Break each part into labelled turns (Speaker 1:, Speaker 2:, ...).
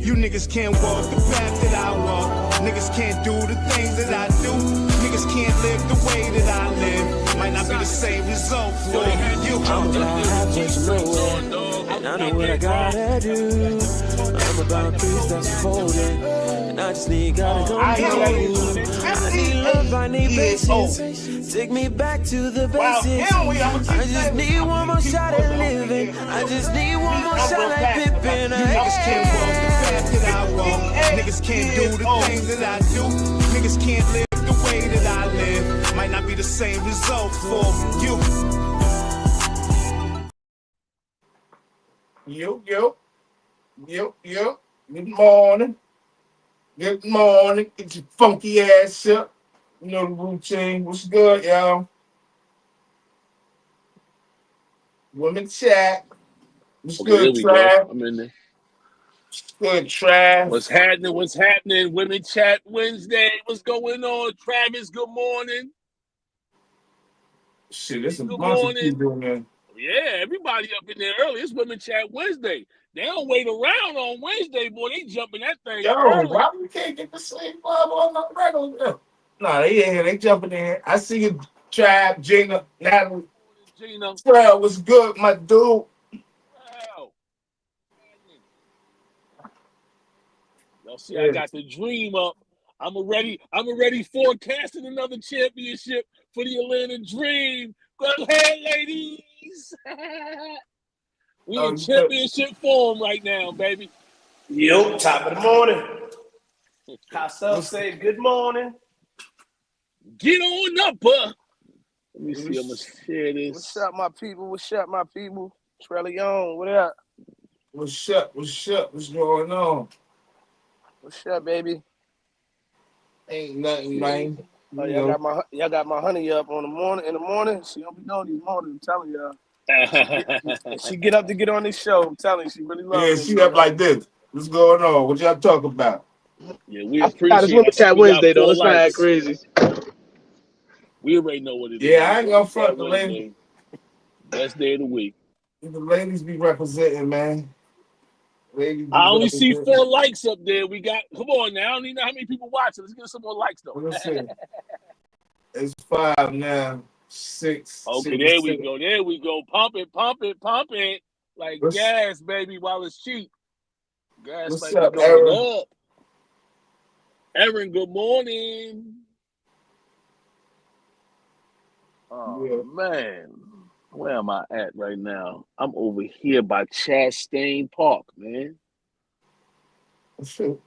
Speaker 1: You niggas can't walk the path that I walk. Niggas can't do the things that I do. Niggas can't live the way that I live. Might not be the same result for you.
Speaker 2: I'm about halfway to nowhere, and I know what I gotta do. I'm about peace that's folding, and I just need gotta go. I need love, I need patience. Take me back to the basics. I just need one more shot at living. I just need one more shot like Pippin.
Speaker 1: Niggas can't walk the path that I walk. Niggas can't do the things that I do. Niggas can't live the way that I live. Might not be the same result for you.
Speaker 3: Yo. Good morning. Good morning. Get your funky ass up. You know the routine. What's good, y'all? Women chat. What's good, Trav?
Speaker 4: I'm in there.
Speaker 3: Good, Trav.
Speaker 4: What's happening? Women Chat Wednesday. What's going on, Travis? Good morning.
Speaker 3: Shit, there's a bunch of people in there.
Speaker 4: Yeah, everybody up in there early. It's Women Chat Wednesday. They don't wait around on Wednesday, boy. They jumping that thing early.
Speaker 3: Why we can't get the same club on the regular? No, they in here. They jumping in here. I see you, Trav, Gina, Natalie.
Speaker 4: Gina.
Speaker 3: Trav, what's good, my dude?
Speaker 4: Wow. Y'all see, I got the dream up. I'm already forecasting another championship for the Atlanta Dream. Go ahead, ladies. We in championship form right now, baby.
Speaker 5: Yo, top of the morning. Myself say good morning.
Speaker 4: Get on up, Let me see. I'm gonna share this.
Speaker 5: What's up, my people? Trellion, what up?
Speaker 3: What's up? What's going on?
Speaker 5: What's up, baby?
Speaker 3: Ain't nothing, man.
Speaker 5: Oh, y'all got my honey up in the morning. She don't be doing these mornings, I'm telling y'all. She get up to get on this show. I'm telling you, she really loves
Speaker 3: it. Yeah, she up like this. What's going on? What y'all talk about?
Speaker 4: Yeah, we appreciate
Speaker 5: it. Women Chat Wednesday, though. Let's not act crazy.
Speaker 4: We already know what it is.
Speaker 3: Yeah, I ain't gonna front the ladies.
Speaker 4: Best day of the week.
Speaker 3: The ladies be representing, man.
Speaker 4: I only see 4 likes up there. We got, come on now. I don't even know how many people watching. Let's get some more likes, though.
Speaker 3: Let's see. It's 5 now. 6.
Speaker 4: Okay, there we go. Pump it. Like gas, baby, while it's cheap. Gas
Speaker 3: what's
Speaker 4: might
Speaker 3: up,
Speaker 4: be going
Speaker 3: Aaron?
Speaker 4: up. Aaron, good morning. Oh, man. Where am I at right now? I'm over here by Chastain Park, man.
Speaker 3: Sure.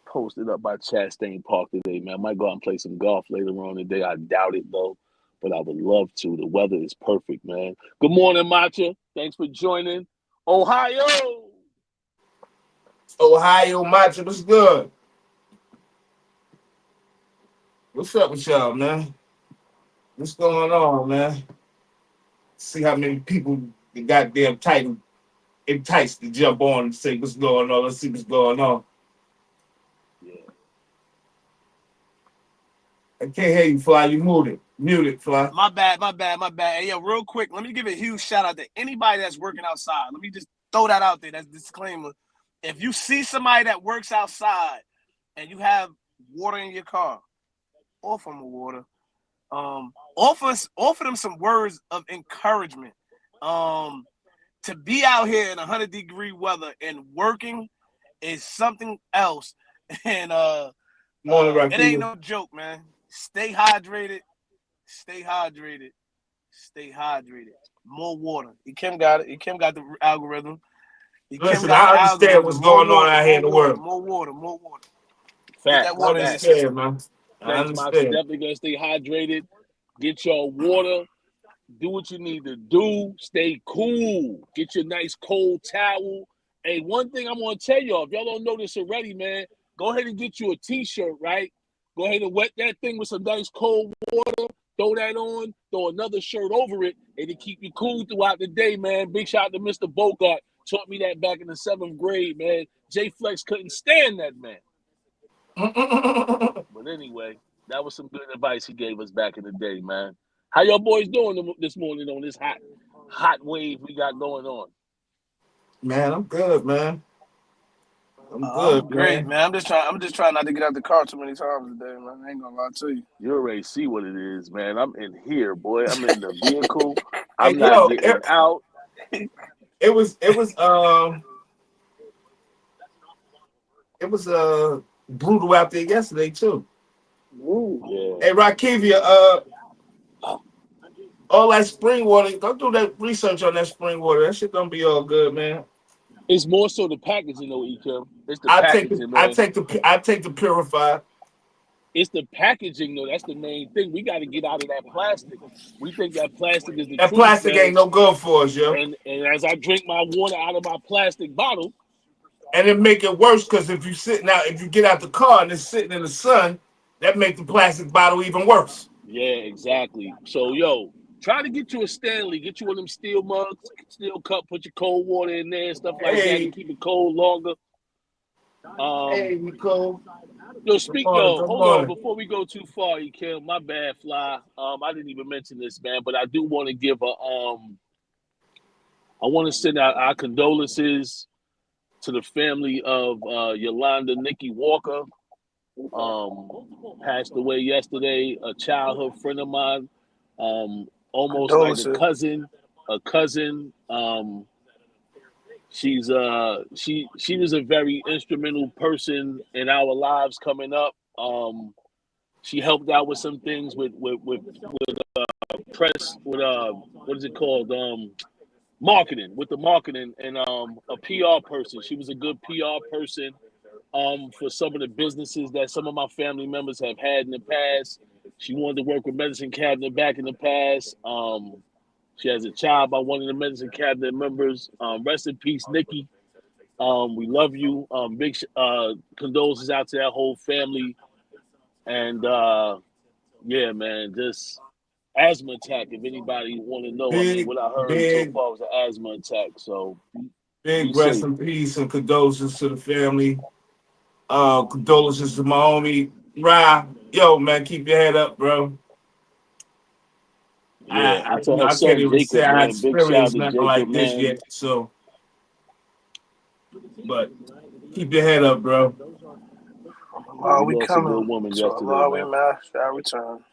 Speaker 4: Posted up by Chastain Park today, man. I might go out and play some golf later on today. I doubt it, though, but I would love to. The weather is perfect, man. Good morning, Matcha. Thanks for joining. Ohio,
Speaker 3: Matcha, what's good? What's up with y'all, man? What's going on, man? See how many people the goddamn title enticed to jump on and say what's going on. Let's see what's going on.
Speaker 4: Yeah.
Speaker 3: I can't hear you, Fly. You muted, Fly.
Speaker 5: My bad. Hey, yo, real quick, let me give a huge shout out to anybody that's working outside. Let me just throw that out there. That's a disclaimer. If you see somebody that works outside and you have water in your car, offer them water. Offer them some words of encouragement. To be out here in 100-degree weather and working is something else. And it ain't no joke, man. Stay hydrated. More water. Kim got it. Kim got the algorithm.
Speaker 3: Listen, I understand what's going on out here in the world.
Speaker 5: More water.
Speaker 4: Fact.
Speaker 5: Get that water
Speaker 3: I understand, man. I understand.
Speaker 4: Definitely gonna stay hydrated. Get your water. Do what you need to do. Stay cool. Get your nice cold towel. Hey, one thing I'm gonna tell y'all, if y'all don't know this already, man, go ahead and get you a t-shirt, right? Go ahead and wet that thing with some nice cold water. Throw that on. Throw another shirt over it, and it keep you cool throughout the day, man. Big shout out to Mr. Bogart. Taught me that back in the 7th grade, man. J Flex couldn't stand that man. But anyway, that was some good advice he gave us back in the day, man. How y'all boys doing this morning on this hot wave we got going on?
Speaker 3: Man, I'm good, man. I'm good,
Speaker 5: great,
Speaker 3: man.
Speaker 5: I'm just trying not to get out the car too many times today, man. I ain't gonna lie to you.
Speaker 4: You already see what it is, man. I'm in here, boy. I'm in the vehicle.
Speaker 3: Hey,
Speaker 4: I'm not getting out.
Speaker 3: It was brutal out there yesterday too.
Speaker 4: Ooh, yeah.
Speaker 3: Hey, Rakivia, all that spring water, go do that research on that spring water. That shit don't be all good, man.
Speaker 4: It's more so the packaging, though, Ekim. It's the
Speaker 3: I take
Speaker 4: packaging, man.
Speaker 3: I take the purified.
Speaker 4: It's the packaging, though. That's the main thing. We got to get out of that plastic. We think that plastic is the
Speaker 3: That
Speaker 4: truth,
Speaker 3: plastic
Speaker 4: man.
Speaker 3: ain't no good for us, yo.
Speaker 4: And as I drink my water out of my plastic bottle,
Speaker 3: And it make it worse because if you get out the car and it's sitting in the sun, that make the plastic bottle even worse.
Speaker 4: yeah, exactly. So, yo, try to get you a Stanley. Get you one of them steel mugs, steel cup. Put your cold water in there and stuff like that to
Speaker 3: Hey,
Speaker 4: keep it cold longer.
Speaker 3: hey, Nicole. Good
Speaker 4: Hold on,
Speaker 3: morning.
Speaker 4: before we go too far, Ekim, my bad, Fly. I didn't even mention this, man, but I do want to give I want to send out our condolences to the family of Yolanda Nikki Walker. Passed away yesterday, a childhood friend of mine, almost like a
Speaker 5: Condolences.
Speaker 4: cousin. She was a very instrumental person in our lives coming up. She helped out with some things with press with what is it called, marketing, with the marketing, and a PR person. She was a good PR person for some of the businesses that some of my family members have had in the past. She wanted to work with Medicine Cabinet back in the past. She has a child by one of the Medicine Cabinet members. Rest in peace, Nikki. We love you. Big condolences out to that whole family. And yeah, man, just asthma attack. If anybody want to know, I mean,
Speaker 3: Big,
Speaker 4: what I heard so
Speaker 3: big,
Speaker 4: far was an asthma attack. So be
Speaker 3: big rest
Speaker 4: safe.
Speaker 3: in peace and condolences to the family. Condolences to my homie Ra. Yo, man, keep your head up, bro.
Speaker 4: Yeah, and to her
Speaker 3: I can't
Speaker 4: son
Speaker 3: even say
Speaker 4: Jacob,
Speaker 3: I
Speaker 4: man. Big shout out
Speaker 3: experienced
Speaker 4: to
Speaker 3: nothing
Speaker 4: Jacob,
Speaker 3: like this
Speaker 4: man.
Speaker 3: yet. So, but keep your head up, bro.
Speaker 5: Allah,
Speaker 4: We
Speaker 5: we
Speaker 4: lost a good
Speaker 5: coming.
Speaker 4: woman
Speaker 5: So
Speaker 4: yesterday,
Speaker 5: Allah, we
Speaker 4: man.
Speaker 5: shall return.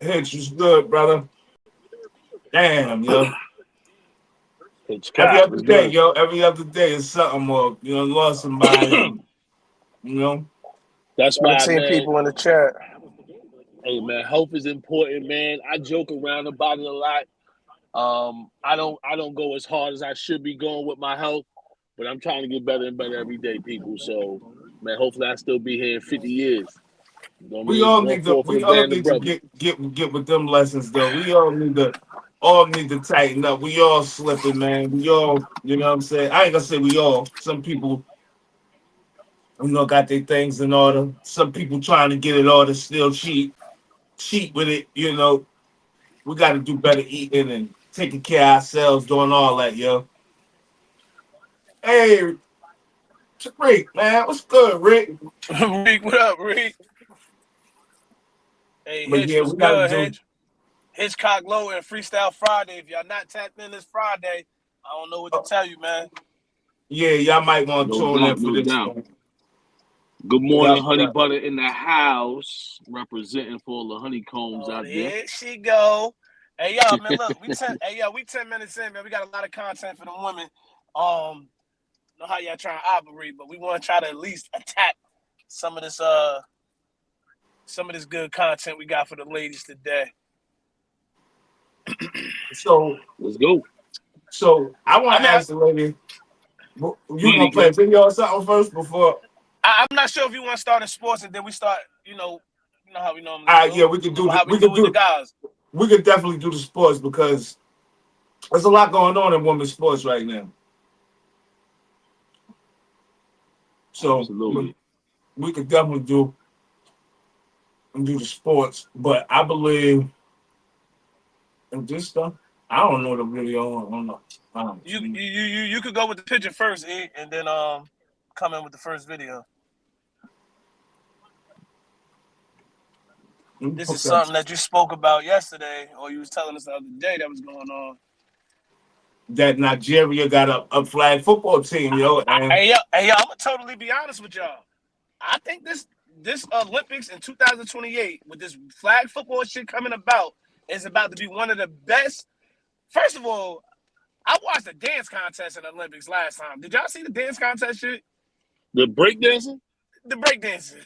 Speaker 3: Hitch was good, brother. Damn, yo. Every
Speaker 4: Hitchcock
Speaker 3: other
Speaker 4: was
Speaker 3: day,
Speaker 4: good.
Speaker 3: yo. Every other day is something more. You know, lost somebody. You know.
Speaker 4: That's why,
Speaker 5: 17
Speaker 4: man.
Speaker 5: people in the chat.
Speaker 4: Hey, man, health is important, man. I joke around about it a lot. I don't go as hard as I should be going with my health, but I'm trying to get better and better every day, people. So, man, hopefully I still be here in 50 years. You know what I
Speaker 3: We
Speaker 4: mean?
Speaker 3: all
Speaker 4: Going
Speaker 3: need to
Speaker 4: forward for the band of brothers.
Speaker 3: get with them lessons though. We all need to tighten up. We all slipping, man. We all, you know what I'm saying? I ain't gonna say we all. Some people, you know, got their things in order. Some people trying to get it order still cheat with it, you know. We gotta do better eating and taking care of ourselves, doing all that, yo. Hey, Rick, man, what's good, Rick?
Speaker 5: Rick, what up, Rick? Hey,
Speaker 3: But
Speaker 5: Hitch
Speaker 3: yeah,
Speaker 5: was
Speaker 3: we gotta
Speaker 5: good,
Speaker 3: do
Speaker 5: Hitch. Hitchcock Low and Freestyle Friday. If y'all not tapped in this Friday, I don't know what to tell you, man.
Speaker 3: yeah, y'all might want to
Speaker 4: No
Speaker 3: tune in
Speaker 4: doubt,
Speaker 3: for
Speaker 4: no
Speaker 3: this
Speaker 4: doubt.
Speaker 3: one.
Speaker 4: Good morning,
Speaker 3: Yep,
Speaker 4: Honey
Speaker 3: yep.
Speaker 4: Butter in the house, representing for all the honeycombs
Speaker 5: Oh,
Speaker 4: out there.
Speaker 5: there she go. Hey, y'all, man, look, we 10 minutes in, man. We got a lot of content for the women. Know how y'all trying to operate, but we want to try to at least attack some of this good content we got for the ladies today.
Speaker 3: So
Speaker 4: Let's go.
Speaker 3: So I want to ask the lady, you want to play a video or something first before?
Speaker 5: I'm not sure if you want to start in sports and then we start, you know how we normally do.
Speaker 3: Yeah, we could do
Speaker 5: How we do with the guys.
Speaker 3: We could definitely do the sports because there's a lot going on in women's sports right now. So
Speaker 4: absolutely,
Speaker 3: we could definitely do the sports, but I believe in this stuff. I don't know the video. I don't know.
Speaker 5: You could go with the picture first, and then come in with the first video. This is something that you spoke about yesterday, or you was telling us the other day that was going on.
Speaker 3: that Nigeria got a flag football team, yo. And
Speaker 5: Hey, I'm gonna totally be honest with y'all. I think this Olympics in 2028 with this flag football shit coming about is about to be one of the best. First of all, I watched the dance contest in the Olympics last time. Did y'all see the dance contest shit?
Speaker 4: The breakdancing?
Speaker 5: The breakdancing.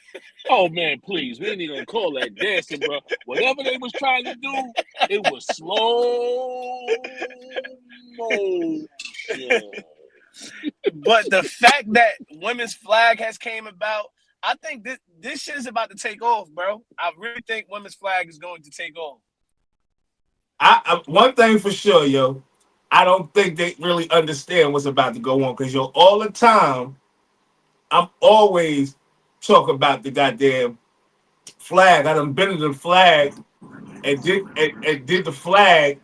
Speaker 4: Oh man, please. We ain't even gonna call that dancing, bro. Whatever they was trying to do, it was slow motion.
Speaker 5: But the fact that women's flag has came about, I think this shit is about to take off, bro. I really think women's flag is going to take off.
Speaker 3: I one thing for sure, yo, I don't think they really understand what's about to go on because yo, all the time, I'm always talking about the goddamn flag. I done been to the flag and did the flag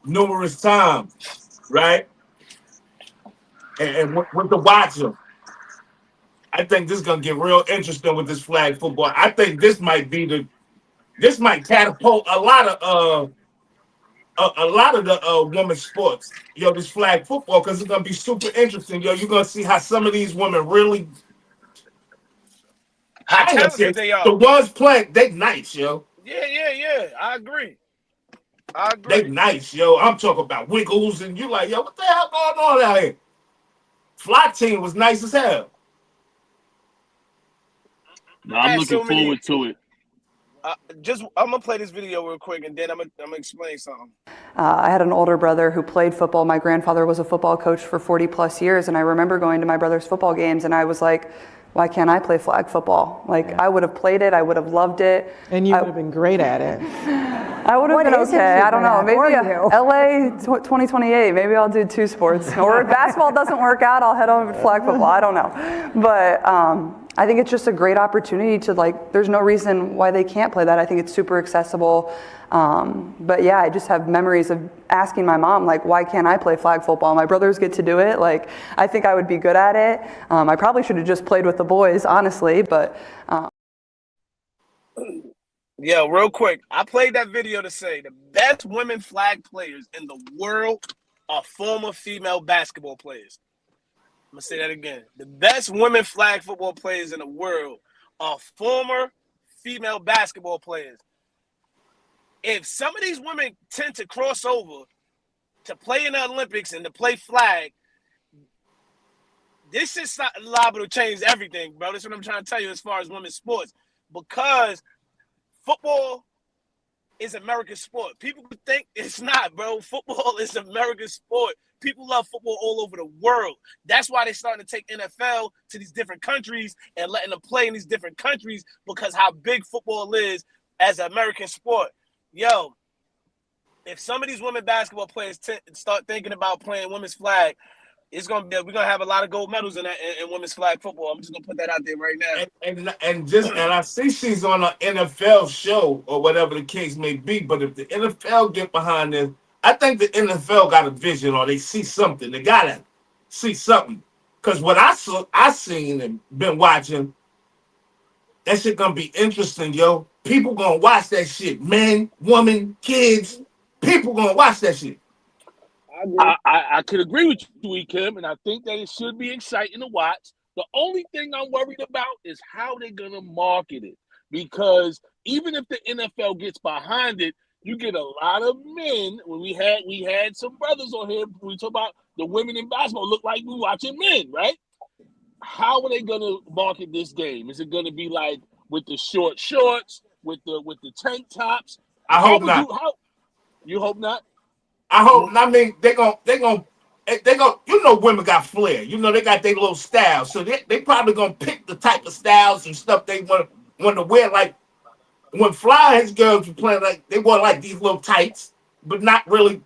Speaker 3: numerous times, right? And with the watcher. I think this is gonna get real interesting with this flag football. I think this might catapult a lot of the women's sports. Yo, this flag football because it's gonna be super interesting. Yo, you're gonna see how some of these women really.
Speaker 5: How
Speaker 3: I ain't gonna say
Speaker 5: talented they are.
Speaker 3: the ones playing, they nice, yo.
Speaker 5: Yeah. I agree.
Speaker 3: They nice, yo. I'm talking about Wiggles and you like, yo, what the hell going on out here? Fly team was nice as hell.
Speaker 4: No, I'm looking forward to it.
Speaker 5: I'm gonna play this video real quick and then I'm gonna explain something.
Speaker 6: I had an older brother who played football. My grandfather was a football coach for 40 plus years, and I remember going to my brother's football games and I was like, why can't I play flag football? Like, I would have played it, I would have loved it.
Speaker 7: And you would have been great at it.
Speaker 6: I would have been okay. I don't know. Maybe LA 2028. Maybe I'll do two sports. Or if basketball doesn't work out, I'll head over to flag football. I don't know. But I think it's just a great opportunity to, like, there's no reason why they can't play that. I think it's super accessible. But yeah, I just have memories of asking my mom, like, why can't I play flag football? My brothers get to do it. Like, I think I would be good at it. I probably should have just played with the boys, honestly, but.
Speaker 5: Yeah, real quick. I played that video to say the best women flag players in the world are former female basketball players. I'm going to say that again. The best women flag football players in the world are former female basketball players. If some of these women tend to cross over to play in the Olympics and to play flag, this is liable to change everything, bro. That's what I'm trying to tell you as far as women's sports. Because football is America's sport. People could think it's not, bro. Football is America's sport. People love football all over the world. That's why they're starting to take NFL to these different countries and letting them play in these different countries because how big football is as an American sport. Yo, if some of these women basketball players start thinking about playing women's flag, we're gonna have a lot of gold medals in women's flag football. I'm just gonna put that out there right now.
Speaker 3: And I see she's on an NFL show or whatever the case may be. But if the NFL get behind this, I think the NFL got a vision or they see something. They gotta see something. Cause what I seen and been watching, that shit gonna be interesting, yo. People gonna watch that shit. Men, women, kids. People gonna watch that shit.
Speaker 4: I could agree with you, Kim, and I think that it should be exciting to watch. The only thing I'm worried about is how they're going to market it. Because even if the NFL gets behind it, you get a lot of men. When we had some brothers on here, we talk about the women in basketball look like we're watching men, right? How are they going to market this game? Is it going to be like with the short shorts, with the tank tops?
Speaker 3: I hope not.
Speaker 4: You hope not?
Speaker 3: I hope. I mean, they gonna. You know, women got flair. You know, they got their little style. So they probably gonna pick the type of styles and stuff they want to wear. Like when Flyers girls were playing, like they wore like these little tights, but not really.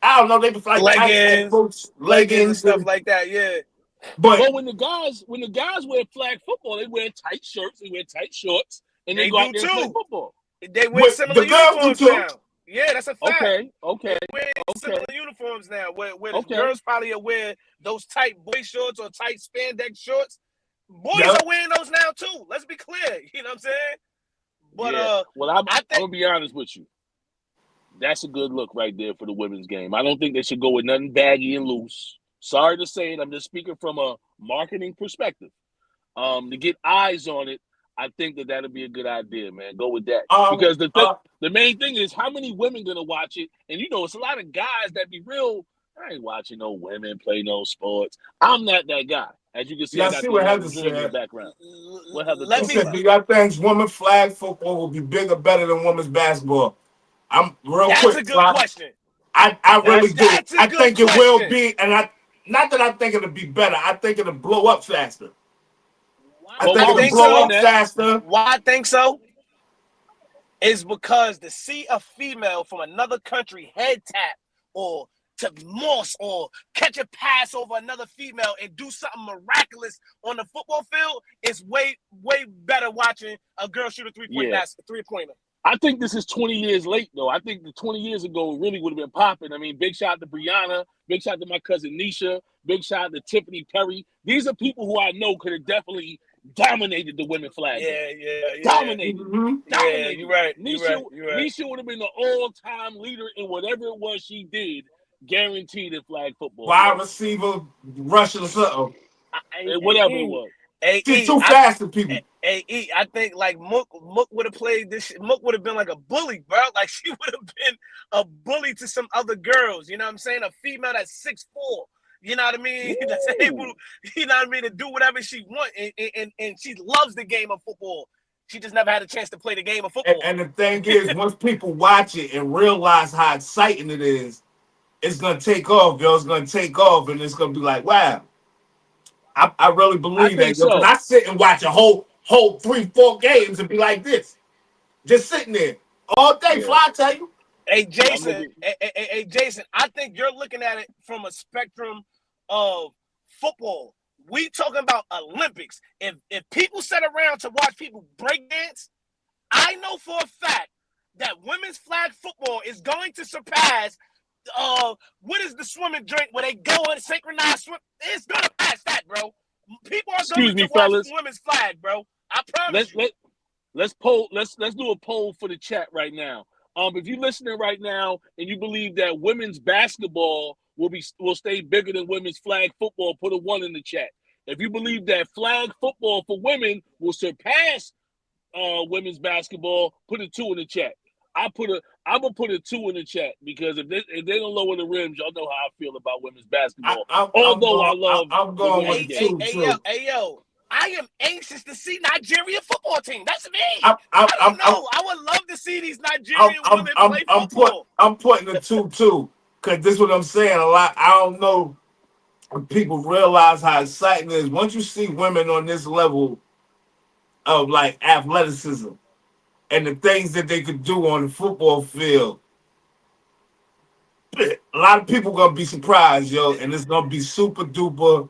Speaker 3: I don't know. They was like
Speaker 5: leggings and stuff like that. Yeah.
Speaker 4: But when the guys wear flag football, they wear tight shirts, they wear tight shorts, and they go out there and play football.
Speaker 5: They wear similar uniforms now. Yeah, that's a fact.
Speaker 4: Okay.
Speaker 5: They wear similar uniforms now. Where the girls probably wear those tight boy shorts or tight spandex shorts. Boys are wearing those now too. Let's be clear. You know what I'm saying? But
Speaker 4: I'm gonna be honest with you. That's a good look right there for the women's game. I don't think they should go with nothing baggy and loose. Sorry to say it. I'm just speaking from a marketing perspective. To get eyes on it, I think that'll be a good idea, man. Go with that. Because the main thing is how many women gonna watch it, and it's a lot of guys that be real. I ain't watching no women play no sports. I'm not that guy. As you can see, I got
Speaker 3: what Heather
Speaker 4: in the
Speaker 3: said.
Speaker 4: background. What Heather
Speaker 3: She said, "Do y'all think women's flag football will be bigger, better than women's basketball?" I'm real
Speaker 5: That's
Speaker 3: quick.
Speaker 5: That's a good question.
Speaker 3: I really do. I think it will
Speaker 5: be,
Speaker 3: and not that I think it'll be better. I think it'll blow up faster.
Speaker 5: I think
Speaker 3: blow up faster.
Speaker 5: Why I think so is because to see a female from another country head tap or to moss or catch a pass over another female and do something miraculous on the football field is way better watching a girl shoot a three-pointer.
Speaker 4: I think this is 20 years late, though. I think the 20 years ago really would have been popping. I mean, big shout out to Brianna, big shout out to my cousin Nisha, big shout out to Tiffany Perry. These are people who I know could have definitely dominated the women flag. Dominated.
Speaker 5: Mm-hmm.
Speaker 4: Dominated.
Speaker 5: Yeah, you're right.
Speaker 4: Nisha would have been the all-time leader in whatever it was she did, guaranteed in flag football.
Speaker 3: Wide receiver, rushing or something.
Speaker 4: Whatever it was.
Speaker 3: She's too fast for people.
Speaker 5: I think like Mook would have played this. Mook would have been like a bully, bro. Like she would have been a bully to some other girls. You know what I'm saying? A female that's 6'4". You know what I mean? That's able, you know what I mean, to do whatever she wants, and she loves the game of football. She just never had a chance to play the game of football.
Speaker 3: And the thing is, once people watch it and realize how exciting it is, it's gonna take off, yo. It's gonna take off, and it's gonna be like, wow. I really believe that, yo. Because I sit and watch a whole 3-4 games and be like this, just sitting there all day. Fly, I tell you.
Speaker 5: Hey Jason, I think you're looking at it from a spectrum of football. We talking about Olympics. If people sit around to watch people break dance, I know for a fact that women's flag football is going to surpass what is the swimming drink where they go and synchronize swim? It's gonna pass that, bro. People are going to watch women's flag, bro. I promise you.
Speaker 4: Let's do a poll for the chat right now. If you're listening right now and you believe that women's basketball will stay bigger than women's flag football, put a 1 in the chat. If you believe that flag football for women will surpass women's basketball, put a 2 in the chat. I'm gonna put a 2 in the chat because if they don't lower the rims, y'all know how I feel about women's basketball.
Speaker 3: I'm going with 2 too.
Speaker 5: Hey yo, I am anxious to see Nigerian football team. That's me. I don't know. I would love to see these Nigerian women play football.
Speaker 3: I'm putting a 2 too because this is what I'm saying a lot. I don't know if people realize how exciting it is once you see women on this level of like athleticism and the things that they could do on the football field. A lot of people gonna be surprised, yo, and it's gonna be super duper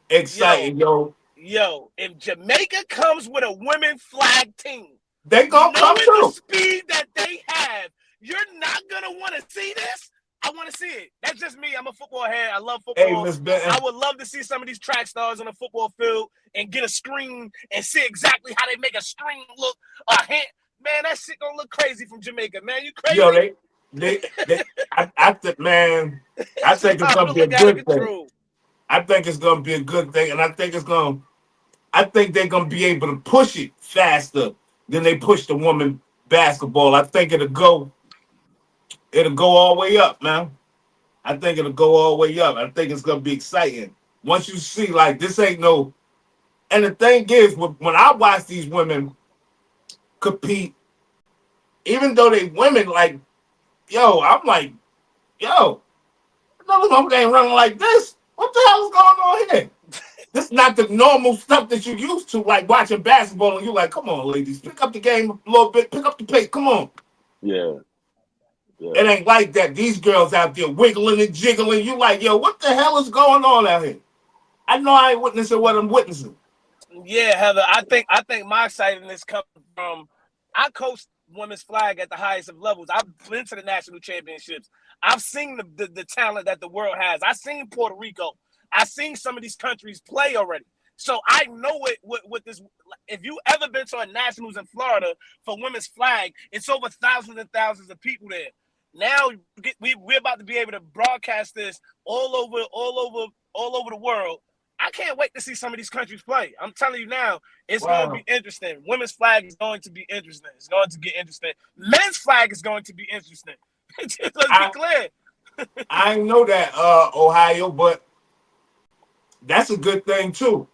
Speaker 3: exciting, yo.
Speaker 5: Yo, if Jamaica comes with a women's flag team,
Speaker 3: they gonna come too.
Speaker 5: The speed that they have, you're not gonna want to see this. I want to see it. That's just me. I'm a football head. I love football.
Speaker 3: Hey,
Speaker 5: I would love to see some of these track stars on the football field and get a screen and see exactly how they make a screen look. Man, that shit gonna look crazy from Jamaica. Man, you crazy?
Speaker 3: Yo, I think, man, I think it's gonna be a good thing. I think it's gonna be a good thing, and I think they're gonna be able to push it faster than they push the woman basketball. I think it'll go all the way up, man. I think it'll go all the way up. I think it's gonna be exciting. Once you see, like, this ain't no. And the thing is, when I watch these women compete, even though they women, like, yo, I'm like, yo, another one ain't running like this. What the hell is going on here? This is not the normal stuff that you used to, like watching basketball, and you're like, come on, ladies, pick up the game a little bit, pick up the pace, come on.
Speaker 4: Yeah.
Speaker 3: It ain't like that. These girls out there wiggling and jiggling. You like, yo, what the hell is going on out here? I know I ain't witnessing what I'm witnessing.
Speaker 5: Yeah, Heather, I think my excitedness comes from I coached women's flag at the highest of levels. I've been to the national championships. I've seen the talent that the world has. I've seen Puerto Rico. I've seen some of these countries play already. So I know what this. If you ever been to a nationals in Florida for women's flag, it's over thousands and thousands of people there. Now we're about to be able to broadcast this all over the world. I can't wait to see some of these countries play. I'm telling you now, it's going to be interesting. Women's flag is going to be interesting. It's going to get interesting. Men's flag is going to be interesting. Let's be clear.
Speaker 3: I know that, Ohio, but that's a good thing too.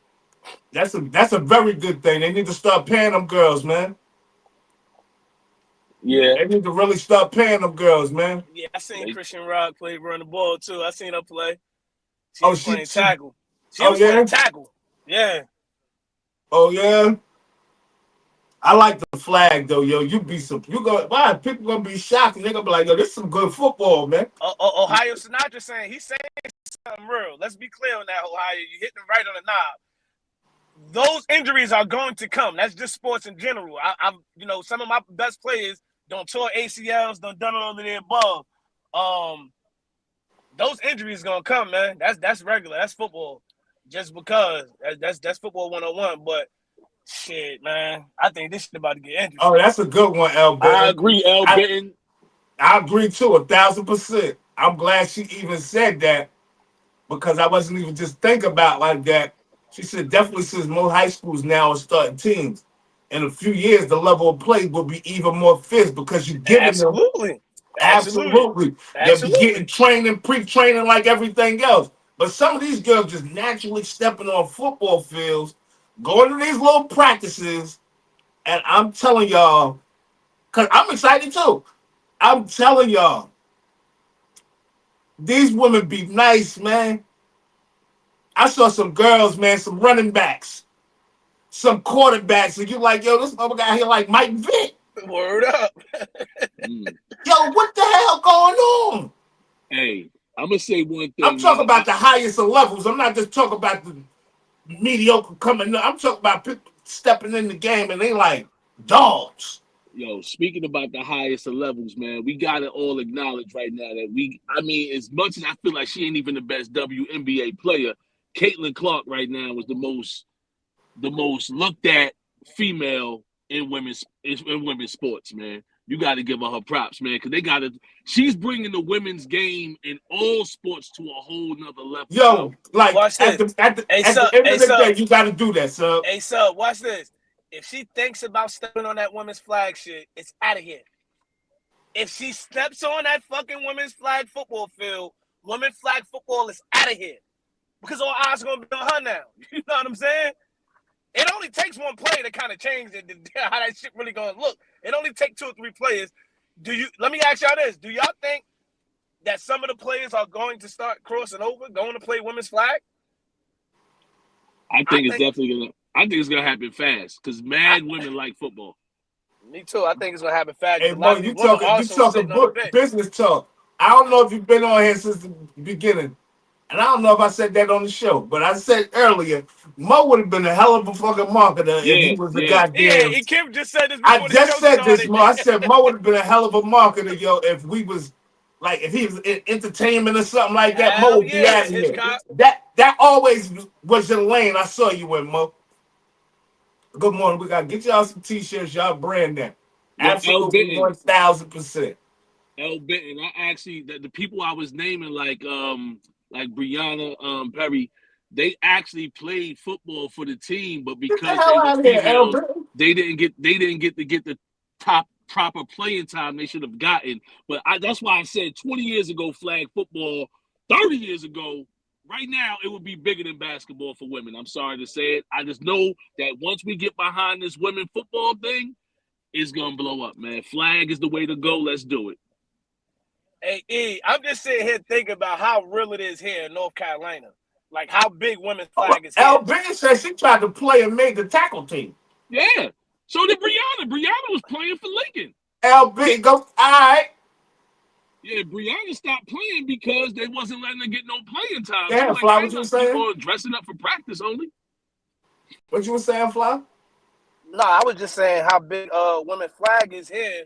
Speaker 3: That's a very good thing. They need to start paying them girls, man.
Speaker 4: Yeah.
Speaker 3: They need to really start paying them girls, man.
Speaker 5: Yeah, I seen Christian Rock run the ball too. I seen her play. She was playing tackle. She was playing tackle. Yeah.
Speaker 3: Oh yeah. I like the flag though, yo. People gonna be shocked and they're gonna be like, yo, this is some good football, man.
Speaker 5: Ohio Sinatra he's saying something real. Let's be clear on that, Ohio. You're hitting right on the knob. Those injuries are going to come. That's just sports in general. I'm some of my best players don't tore ACLs, done all of the above. Those injuries gonna come, man. That's regular. That's football. Just because that's football 101. But shit, man, I think this shit about to get interesting.
Speaker 3: Oh, that's a good one, L. Benton.
Speaker 4: I agree, L. Benton.
Speaker 3: I agree too, 1,000%. I'm glad she even said that because I wasn't even just thinking about like that. She said definitely since most high schools now are starting teams. In a few years, the level of play will be even more fierce because you're giving them. Absolutely. They'll be getting training, pre-training like everything else. But some of these girls just naturally stepping on football fields, going to these little practices, and I'm telling y'all, because I'm excited too. I'm telling y'all, these women be nice, man. I saw some girls, man, some running backs, some quarterbacks, and you're like, yo, this motherfucker out here like Mike Vick.
Speaker 5: Word up.
Speaker 3: Yo, what the hell going on?
Speaker 4: Hey, I'm going to say one thing.
Speaker 3: I'm talking about the highest of levels. I'm not just talking about the mediocre coming up. I'm talking about people stepping in the game and they like dogs.
Speaker 4: Yo, speaking about the highest of levels, man, we got to all acknowledge right now that as much as I feel like she ain't even the best WNBA player, Caitlin Clark right now is the most looked at female in women's sports, man. You got to give her props, man, because she's bringing the women's game in all sports to a whole nother level.
Speaker 3: Yo, like at the end of the day, you got to do that, sir.
Speaker 5: Hey, sir, watch this. If she thinks about stepping on that women's flag shit, it's out of here. If she steps on that fucking women's flag football field, women's flag football is out of here. Because all eyes are going to be on her now. You know what I'm saying? It only takes one play to kind of change it, how that shit really going to look. It only takes 2 or 3 players. Let me ask y'all this. Do y'all think that some of the players are going to start crossing over, going to play women's flag?
Speaker 4: I think it's definitely going to. I think it's gonna happen fast because mad women like football.
Speaker 5: Me too. I think it's gonna happen fast.
Speaker 3: Hey, boy, you talking business talk. I don't know if you've been on here since the beginning, and I don't know if I said that on the show, but I said earlier, Mo would have been a hell of a fucking marketer if he was a goddamn.
Speaker 5: Yeah, Kim just said this.
Speaker 3: I just said this, Mo. I said Mo would have been a hell of a marketer, yo, if we was like if he was in entertainment or something like that. Mo would be out of here. That always was your lane. I saw you in, Mo. Good morning. We gotta get y'all some t-shirts. Y'all brand them. Absolutely 1,000%.
Speaker 4: L. Benton. I actually the people I was naming like Brianna Perry, they actually played football for the team, but because they were females, they didn't get to get the proper playing time they should have gotten. But that's why I said 20 years ago flag football, 30 years ago. Right now, it would be bigger than basketball for women. I'm sorry to say it. I just know that once we get behind this women football thing, it's going to blow up, man. Flag is the way to go. Let's do it.
Speaker 5: Hey, E, I'm just sitting here thinking about how real it is here in North Carolina. Like, how big women's flag is here.
Speaker 3: L. Benton said she tried to play and made the tackle team.
Speaker 4: Yeah. So did Brianna. Brianna was playing for Lincoln.
Speaker 3: L. Benton goes, all right.
Speaker 4: Yeah, Brianna stopped playing because they wasn't letting her get no playing time.
Speaker 3: Yeah, Fly, what you were saying?
Speaker 4: Dressing up for practice only.
Speaker 3: What you were saying, Fly?
Speaker 5: No, I was just saying how big women's flag is here.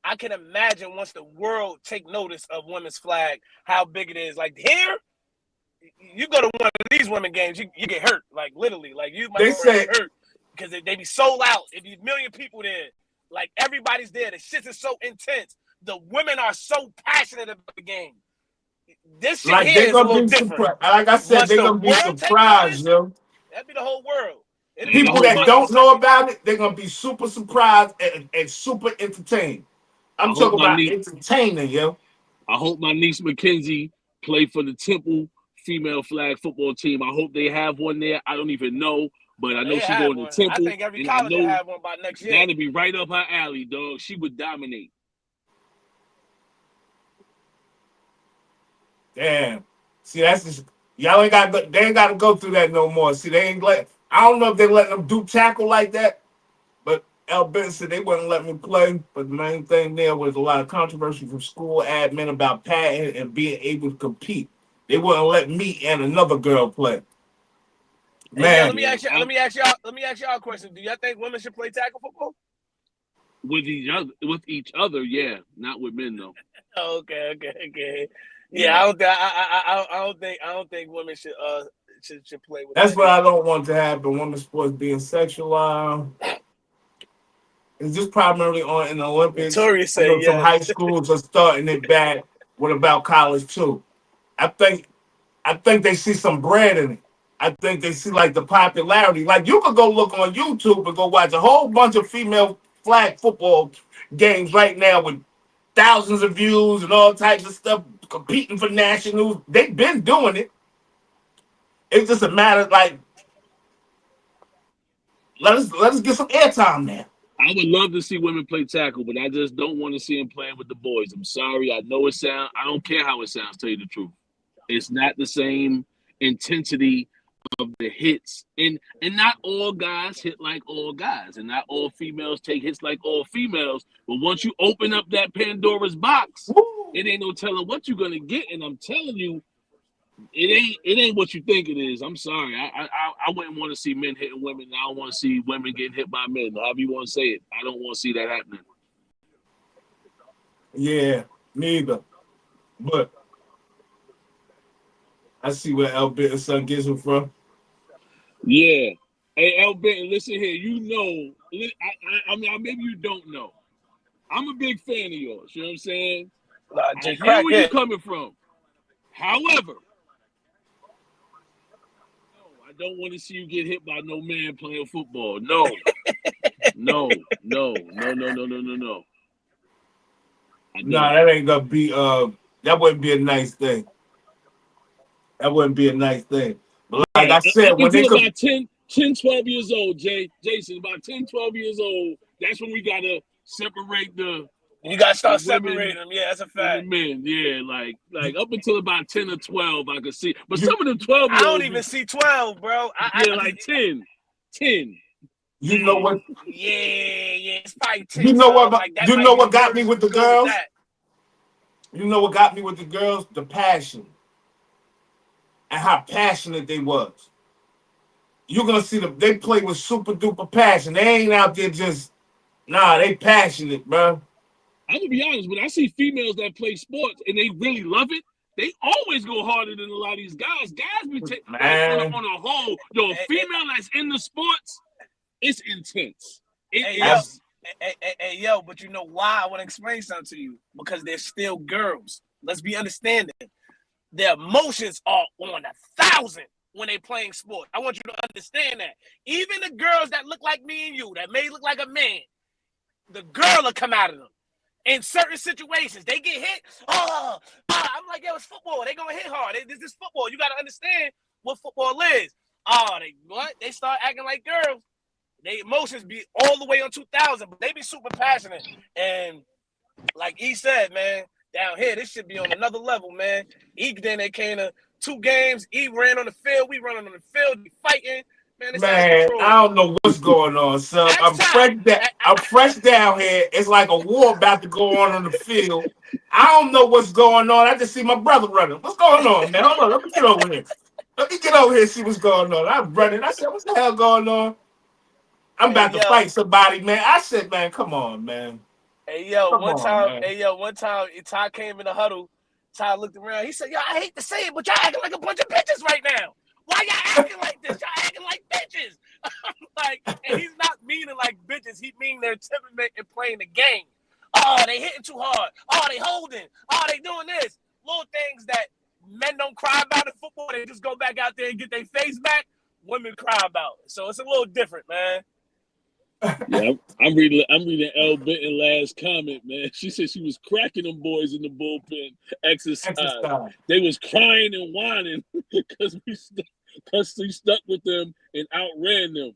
Speaker 5: I can imagine once the world take notice of women's flag, how big it is. Like here, you go to one of these women games, you get hurt. Like literally, like you might get hurt because they be sold out. It be a million people there. Like everybody's there. The shit is so intense. the women are so passionate about the game. This shit
Speaker 3: Like
Speaker 5: here
Speaker 3: they're
Speaker 5: is a
Speaker 3: gonna
Speaker 5: little
Speaker 3: be
Speaker 5: different.
Speaker 3: surprised. Like I said,
Speaker 5: Once
Speaker 3: they're
Speaker 5: the
Speaker 3: gonna be
Speaker 5: world take
Speaker 3: surprised,
Speaker 5: notice,
Speaker 3: yo.
Speaker 5: that'd be the whole world. It'll be the
Speaker 3: People
Speaker 5: whole
Speaker 3: that
Speaker 5: world
Speaker 3: don't
Speaker 5: in a
Speaker 3: know
Speaker 5: second.
Speaker 3: about it, they're gonna be super surprised and super entertained. I'm talking about entertaining, yo.
Speaker 4: I hope my niece Mackenzie play for the Temple female flag football team. I hope they have one there. I don't even know, but I know
Speaker 5: They
Speaker 4: she
Speaker 5: have
Speaker 4: going to
Speaker 5: one. I
Speaker 4: Temple,
Speaker 5: think every
Speaker 4: and I
Speaker 5: college will
Speaker 4: know
Speaker 5: have one by next year.
Speaker 4: that'd be right up her alley, dog. She would dominate.
Speaker 3: Damn. See, that's just y'all ain't got. They ain't got to go through that no more. See, they ain't let. I don't know if they letting them do tackle like that, but Al Benson said they wouldn't let me play. But the main thing there was a lot of controversy from school admin about padding and being able to compete. They wouldn't let me and another girl play.
Speaker 5: Man, hey, yo, let me ask y'all a question. Do y'all think women should play tackle football?
Speaker 4: With each other, yeah, not with men though.
Speaker 5: Okay. Yeah, I don't think women should play with.
Speaker 3: That's what I don't want to happen. Women's sports being sexualized. It's just primarily on in the Olympics.
Speaker 5: Tori said yes.
Speaker 3: Some high schools are starting it back. What about college too? I think they see some bread in it. I think they see like the popularity. Like you could go look on YouTube and go watch a whole bunch of female flag football games right now with thousands of views and all types of stuff competing for nationals. They've been doing it. It's just a matter of like let us get some airtime there.
Speaker 4: I would love to see women play tackle, but I just don't want to see them playing with the boys. I'm sorry. I know I don't care how it sounds, tell you the truth. It's not the same intensity of the hits. And not all guys hit like all guys. And not all females take hits like all females. But once you open up that Pandora's box, it ain't no telling what you're gonna get. And I'm telling you, it ain't what you think it is. I'm sorry. I wouldn't want to see men hitting women. I don't want to see women getting hit by men. However you want to say it. I don't want to see that happening.
Speaker 3: Yeah, neither. But I see where Al Benton's son gets him from.
Speaker 4: Yeah. Hey, Al Benton, listen here. You know, I mean, maybe you don't know. I'm a big fan of yours. You know what I'm saying? I hear where you're coming from. However, I don't want to see you get hit by no man playing football. No. No.
Speaker 3: Nah, that ain't gonna be that wouldn't be a nice thing. That wouldn't be a nice thing. But like I said, when they
Speaker 4: about 10, 12 years old, Jason, about 10, 12 years old, that's when we gotta separate
Speaker 5: you gotta start separating them. Yeah, that's a fact.
Speaker 4: The men, yeah, like up until about 10 or 12, I could see. But some of them 12-year-olds,
Speaker 5: I don't even see 12, bro.
Speaker 4: Like 10.
Speaker 3: You know what?
Speaker 5: Yeah, it's probably 10.
Speaker 3: You know what?
Speaker 5: Like,
Speaker 3: you know what got me with the girls? You know what got me with the girls? The passion. And how passionate they was. You're gonna see them, they play with super duper passion. They ain't out there just they passionate, bro.
Speaker 4: I'm gonna be honest, when I see females that play sports and they really love it, they always go harder than a lot of these guys. Guys be taking on a whole, a female that's in the sports, it's intense.
Speaker 5: Hey, yo, but you know why? I want to explain something to you. Because they're still girls. Let's be understanding. Their emotions are on 1,000 when they playing sports. I want you to understand that. Even the girls that look like me and you, that may look like a man, the girl will come out of them. In certain situations, they get hit. I'm like, yo, it's football. They gonna hit hard. This is football. You gotta understand what football is. They start acting like girls. Their emotions be all the way on 2,000, but they be super passionate. And like he said, man, down here, this should be on another level, man. Then they came to 2 games. He ran on the field. We running on the field. We fighting. Man,
Speaker 3: I don't know what's going on, son. I'm fresh down here. It's like a war about to go on the field. I don't know what's going on. I just see my brother running. What's going on, man? Hold on. Let me get over here. And see what's going on. I'm running. I said, what's the hell going on? I'm about to fight somebody, man. I said, man, come on, man.
Speaker 5: One time, Ty came in the huddle. Ty looked around. He said, yo, I hate to say it, but y'all acting like a bunch of bitches right now. Why y'all acting like this? Y'all acting like bitches. I'm like, and he's not meaning like bitches. He mean their temperament in playing the game. oh, they hitting too hard. Oh, they holding. Oh, they doing this. Little things that men don't cry about in football. They just go back out there and get their face back. Women cry about it. So it's a little different, man.
Speaker 4: Yeah, I'm reading Elle Benton last comment, man. She said she was cracking them boys in the bullpen exercise. They was crying and whining because we stuck with them and outran them.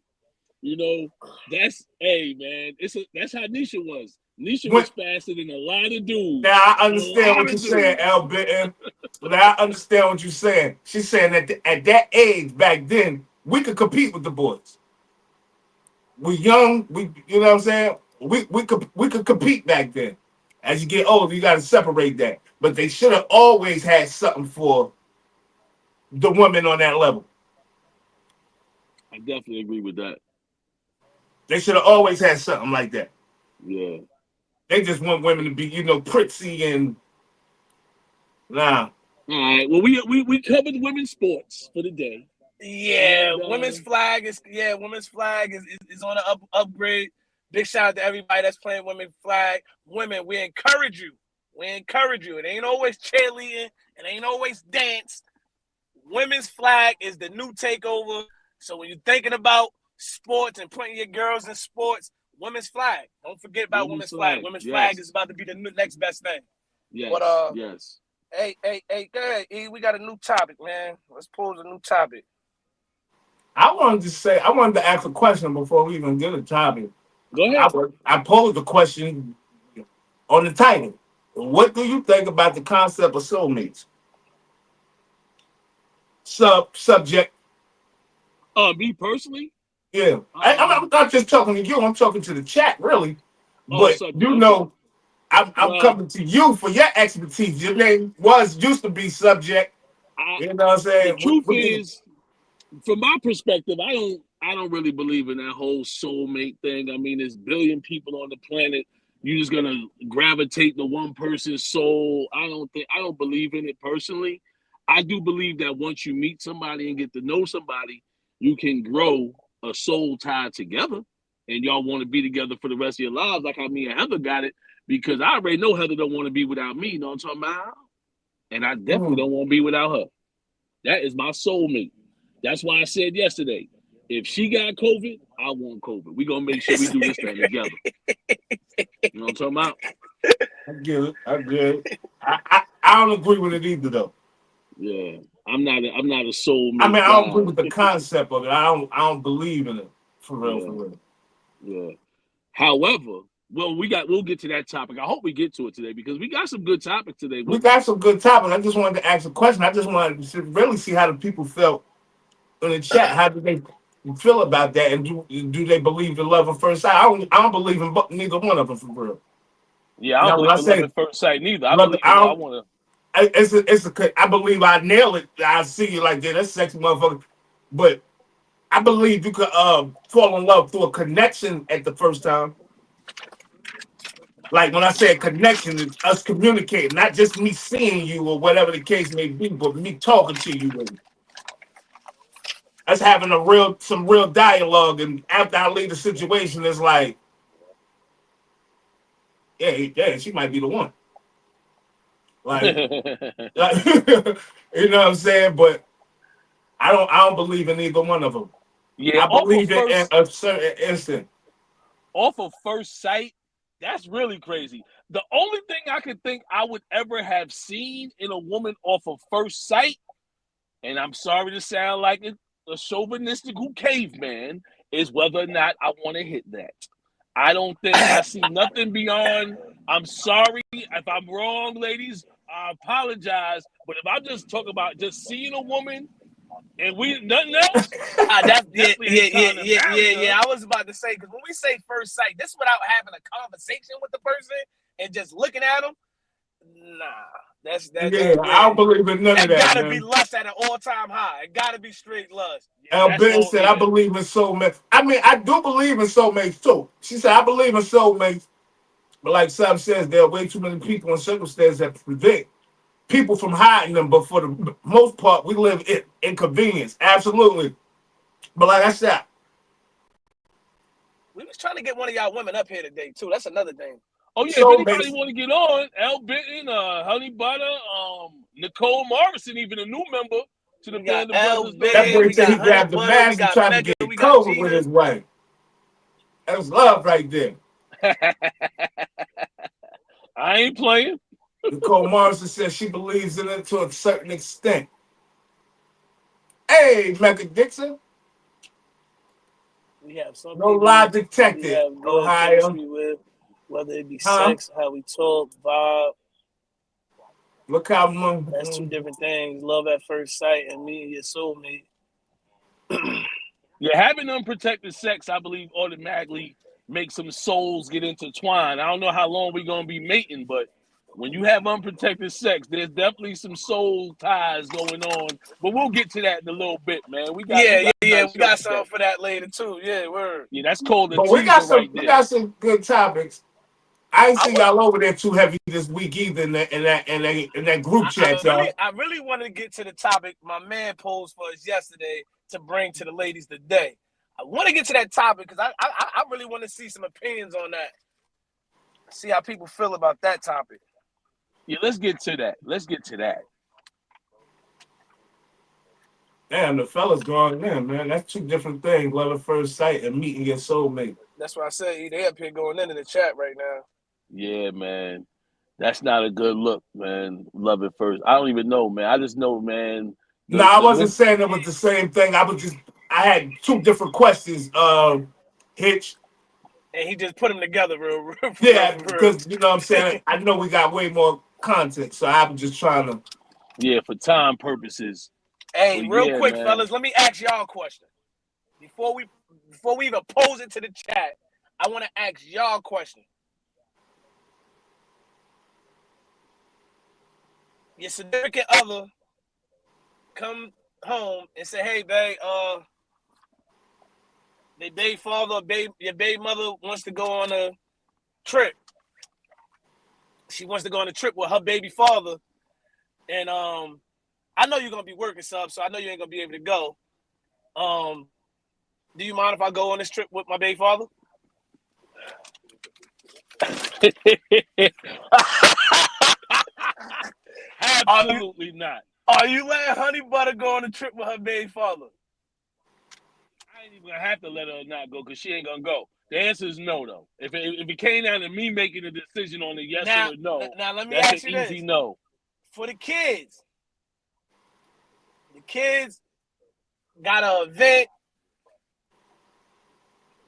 Speaker 4: You know, that's man. That's how Nisha was. Nisha was faster than a lot of dudes.
Speaker 3: Now I understand what you're saying, Elle Benton. Now I understand what you're saying. She's saying that at that age back then, we could compete with the boys. We young, you know what I'm saying? We could compete back then. As you get older, you got to separate that. But they should have always had something for the women on that level.
Speaker 4: I definitely agree with that.
Speaker 3: They should have always had something like that.
Speaker 4: Yeah.
Speaker 3: They just want women to be, prissy and nah.
Speaker 4: All right. Well, we covered women's sports for the day.
Speaker 5: Yeah, women's flag is on an upgrade. Big shout out to everybody that's playing women's flag. Women, we encourage you. It ain't always cheerleading. It ain't always dance. Women's flag is the new takeover. So when you're thinking about sports and putting your girls in sports, women's flag. Don't forget about women's flag. Women's flag is about to be the next best thing.
Speaker 4: Yes.
Speaker 5: But,
Speaker 4: yes.
Speaker 5: Hey, go ahead, E. We got a new topic, man. Let's pose a new topic.
Speaker 3: I wanted to ask a question before we even get a topic.
Speaker 4: Go ahead.
Speaker 3: I posed a question on the title. What do you think about the concept of soulmates? Subject.
Speaker 4: Me personally?
Speaker 3: Yeah. I'm not just talking to you. I'm talking to the chat, really. But I'm coming to you for your expertise. Your name used to be subject. You know what I'm saying?
Speaker 4: The truth is, from my perspective, I don't really believe in that whole soulmate thing. I mean, there's billion people on the planet. You're just gonna gravitate to one person's soul. I don't believe in it personally. I do believe that once you meet somebody and get to know somebody, you can grow a soul tie together, and y'all want to be together for the rest of your lives, like how me and Heather got it. Because I already know Heather don't want to be without me. You know what I'm talking about? And I definitely don't want to be without her. That is my soulmate. That's why I said yesterday, if she got COVID, I want COVID. We're going to make sure we do this thing together. You know what I'm talking about?
Speaker 3: I get it. I don't agree with it either, though.
Speaker 4: Yeah. I'm not a soulmate.
Speaker 3: I mean, I don't agree with the concept of it. I don't believe in it. For real.
Speaker 4: Yeah. However, we'll get to that topic. I hope we get to it today because we got some good topics today.
Speaker 3: We got some good topics. I just wanted to ask a question. I just wanted to really see how the people felt in the chat. How do they feel about that? And do they believe in love at first sight? I don't believe in neither one of them for real.
Speaker 5: Yeah, I don't believe in love at first sight neither. I believe I want to.
Speaker 3: I believe I nail it. I see you like that. That's sexy motherfucker. But I believe you could fall in love through a connection at the first time. Like when I say a connection, it's us communicating, not just me seeing you or whatever the case may be, but me talking to you. Us having some real dialogue, and after I leave the situation, it's like, yeah, she might be the one. Like, you know what I'm saying? But I don't believe in either one of them.
Speaker 5: Yeah,
Speaker 3: I believe in a certain instant.
Speaker 5: Off of first sight, that's really crazy. The only thing I could think I would ever have seen in a woman off of first sight, and I'm sorry to sound like a chauvinistic caveman, is whether or not I want to hit that. I don't think I see nothing beyond. I'm sorry if I'm wrong, ladies. I apologize. But if I just talk about just seeing a woman and nothing else, yeah. I was about to say, because when we say first sight, this without having a conversation with the person and just looking at them. Nah, that's
Speaker 3: I don't believe in none of that.
Speaker 5: That gotta be lust at an all-time high. It gotta be straight lust.
Speaker 3: Elle Benton said, I believe in soulmates. I mean, I do believe in soulmates too. She said, I believe in soulmates. But like Sam says, there are way too many people and circumstances that prevent people from hiding them. But for the most part, we live in inconvenience. Absolutely. But like I said,
Speaker 5: we was trying to get one of y'all women up here today too. That's another thing.
Speaker 4: Oh yeah, if anybody
Speaker 3: Soulmates.
Speaker 4: want to get on, L. Benton, Honey Butter, Nicole Morrison, even a new member to the
Speaker 5: We got
Speaker 4: Band of
Speaker 5: L
Speaker 4: Brothers.
Speaker 3: That
Speaker 5: Big,
Speaker 3: boy
Speaker 5: we
Speaker 3: said he
Speaker 5: got Honey
Speaker 3: grabbed the
Speaker 5: Butter, we
Speaker 3: mask and
Speaker 5: got
Speaker 3: tried to
Speaker 5: Megan,
Speaker 3: get
Speaker 5: we got
Speaker 3: COVID with
Speaker 5: Gina.
Speaker 3: his wife. That was love right there.
Speaker 4: I ain't playing.
Speaker 3: Nicole Morrison says she believes in it to a certain extent. Hey, Mecca Dixon.
Speaker 5: We have some
Speaker 3: No
Speaker 5: people
Speaker 3: lie
Speaker 5: we
Speaker 3: detected,
Speaker 5: have good
Speaker 3: Ohio.
Speaker 5: chemistry with, whether it be
Speaker 3: Huh?
Speaker 5: sex, how we talk, vibe.
Speaker 3: Look how
Speaker 5: That's two different things. Love at first sight and meeting your soulmate.
Speaker 4: Yeah, having unprotected sex, I believe, automatically makes some souls get intertwined. I don't know how long we're gonna be mating, but when you have unprotected sex, there's definitely some soul ties going on. But we'll get to that in a little bit, man. We got
Speaker 5: Yeah.
Speaker 4: a nice
Speaker 5: We
Speaker 4: show
Speaker 5: got
Speaker 4: today.
Speaker 5: something for that later too. Yeah, word.
Speaker 4: Yeah, that's called a
Speaker 3: but we got
Speaker 4: teaser
Speaker 3: some
Speaker 4: right there.
Speaker 3: good topics. I ain't
Speaker 5: I
Speaker 3: see y'all over there too heavy this week either in that group chat, y'all.
Speaker 5: I really wanted to get to the topic my man posed for us yesterday to bring to the ladies today. I want to get to that topic because I really want to see some opinions on that. See how people feel about that topic.
Speaker 4: Yeah, let's get to that.
Speaker 3: Damn, the fellas going in, man. That's two different things. Love at first sight and meeting your soulmate.
Speaker 5: That's why I say they up here going in the chat right now.
Speaker 4: Yeah, man. That's not a good look, man. Love it first. I don't even know, man. I just know, man.
Speaker 3: No, I wasn't saying it was the same thing. I had two different questions, Hitch.
Speaker 5: And he just put them together real.
Speaker 3: Yeah, because you know what I'm saying? I know we got way more content, so I'm just trying to.
Speaker 4: Yeah, for time purposes.
Speaker 5: Hey,
Speaker 4: But
Speaker 5: real
Speaker 4: yeah,
Speaker 5: quick,
Speaker 4: man.
Speaker 5: fellas, let me ask y'all a question. Before we even pose it to the chat, I want to ask y'all a question. Your significant other come home and say, "Hey, babe, your baby father, your baby mother wants to go on a trip. She wants to go on a trip with her baby father, and I know you're gonna be working, so I know you ain't gonna be able to go. Do you mind if I go on this trip with my baby father?"
Speaker 4: Absolutely not.
Speaker 5: Are you letting Honey Butter go on a trip with her baby father?
Speaker 4: I ain't even gonna have to let her not go because she ain't gonna go. The answer is no, though. If it came down to me making a decision on a yes or a no,
Speaker 5: now let me
Speaker 4: that's
Speaker 5: ask
Speaker 4: an
Speaker 5: you
Speaker 4: easy
Speaker 5: this.
Speaker 4: no.
Speaker 5: For the kids got an event.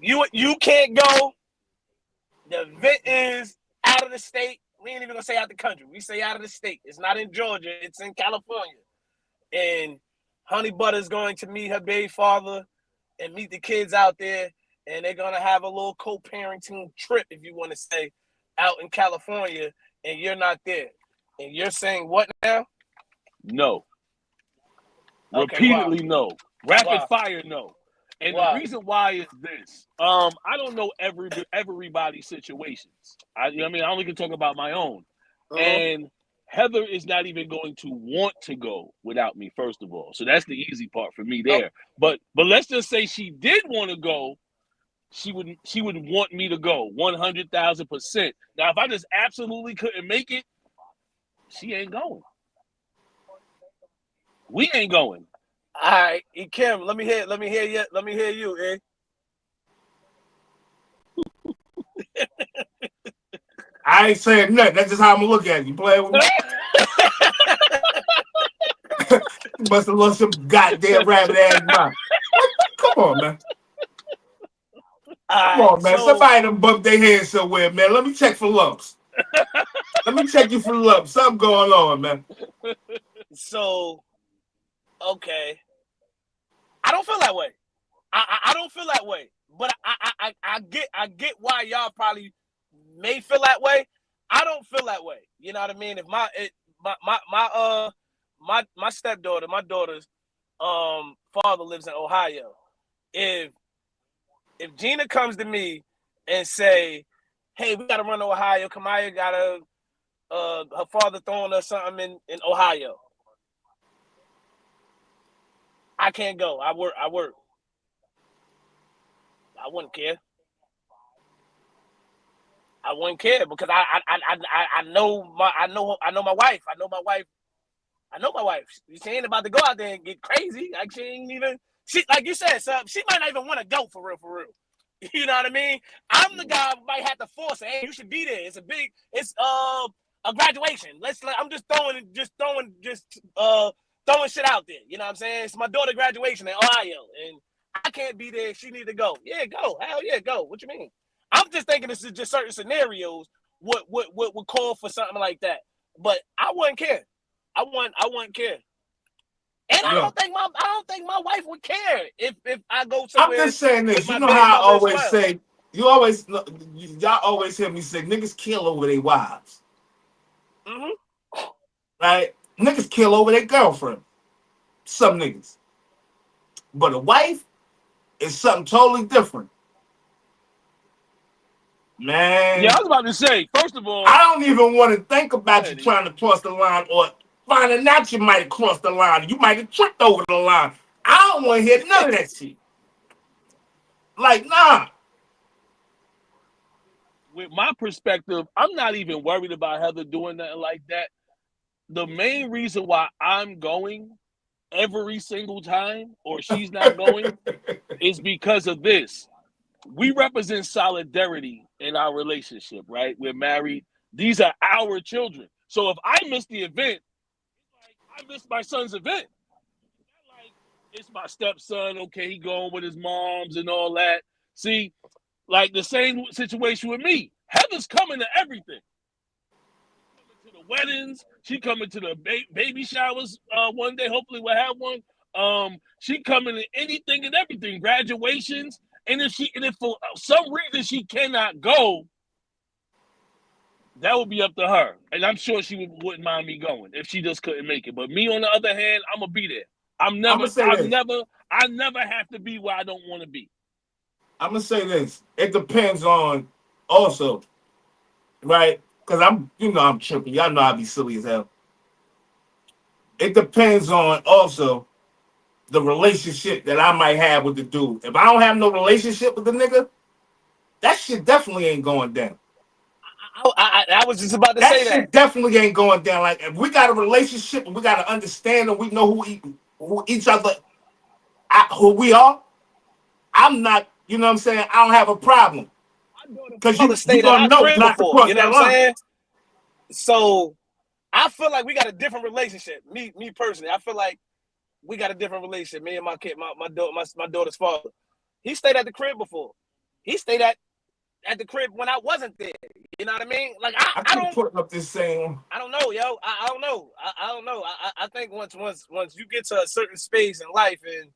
Speaker 5: You can't go. The event is out of the state. We ain't even gonna say out the country. We say out of the state. It's not in Georgia. It's in California. And Honey Butter's going to meet her baby father and meet the kids out there, and they're gonna have a little co-parenting trip, if you want to say, out in California, and you're not there. And you're saying what now?
Speaker 4: No.
Speaker 5: Okay,
Speaker 4: Repeatedly no. Rapid
Speaker 5: Why?
Speaker 4: fire no. And the
Speaker 5: Why?
Speaker 4: reason why is this. I don't know everybody's situations. I mean, I only can talk about my own. And Heather is not even going to want to go without me, first of all. So that's the easy part for me there. But let's just say she did want to go, she would want me to go 100,000%. Now, if I just absolutely couldn't make it, she ain't going. We ain't going.
Speaker 5: All right, Kim, let me hear you, eh?
Speaker 3: I ain't saying nothing. That's just how I'm gonna look at you. Play with me. You must have lost some goddamn rabbit ass mind. Come on, man. Come on, man. Somebody done bumped their head somewhere, man. Let me check for lumps. Let me check you for lumps. Something going on, man.
Speaker 5: So, okay. I don't feel that way. I don't feel that way. But I get why y'all probably may feel that way. I don't feel that way. You know what I mean? If my stepdaughter, my daughter's father lives in Ohio. If Gina comes to me and say, "Hey, we gotta run to Ohio. Kamaya got her father throwing her something in Ohio," I can't go. I work. I wouldn't care. I wouldn't care because I know my wife. She ain't about to go out there and get crazy. Like she ain't even. She like you said, so she might not even want to go for real. You know what I mean? I'm the guy who might have to force her. Hey, you should be there. It's a graduation. I'm just throwing shit out there. You know what I'm saying? It's my daughter's graduation in Ohio, and I can't be there. She need to go. Yeah, go. Hell yeah, go. What you mean? I'm just thinking this is just certain scenarios what would call for something like that. But I wouldn't care. I wouldn't care. And I don't think my wife would care if I go somewhere.
Speaker 3: I'm just saying this. You know how I always say. Y'all always hear me say niggas kill over their wives.
Speaker 5: Mm-hmm.
Speaker 3: Right? Niggas kill over their girlfriend. Some niggas. But a wife is something totally different. Man.
Speaker 4: Yeah, I was about to say, first of all,
Speaker 3: I don't even want to think about you trying to cross the line or finding out you might have crossed the line. You might have tripped over the line. I don't want to hear none of that shit. Like, nah.
Speaker 4: With my perspective, I'm not even worried about Heather doing nothing like that. The main reason why I'm going every single time or she's not going is because of this. We represent solidarity in our relationship, right? We're married. These are our children. So if I miss the event, I missed my son's event. Like, it's my stepson. Okay, he going with his moms and all that. See, like the same situation with me. Heather's coming to everything. She's coming to the weddings. She coming to the baby showers one day. Hopefully we'll have one. She coming to anything and everything. Graduations. And if for some reason she cannot go, that would be up to her. And I'm sure she wouldn't mind me going if she just couldn't make it. But me, on the other hand, I'm gonna be there. I never have to be where I don't want to be.
Speaker 3: I'm gonna say this. It depends on also, right? Because I'm tripping. Y'all know I be silly as hell. It depends on also the relationship that I might have with the dude. If I don't have no relationship with the nigga, that shit definitely ain't going down.
Speaker 5: I was just about to say that.
Speaker 3: That shit definitely ain't going down. Like, if we got a relationship and we got to understand and we know who each other, who we are, I'm not, you know what I'm saying? I don't have a problem. Because you gonna know not to cross that line.
Speaker 5: So I feel like we got a different relationship. Me personally, I feel like we got a different relationship. Me and my kid, my daughter's father. He stayed at the crib before. He stayed at the crib when I wasn't there. You know what I mean? Like I don't
Speaker 3: put up this same.
Speaker 5: I don't know, yo. I don't know. I don't know. I think once you get to a certain space in life, and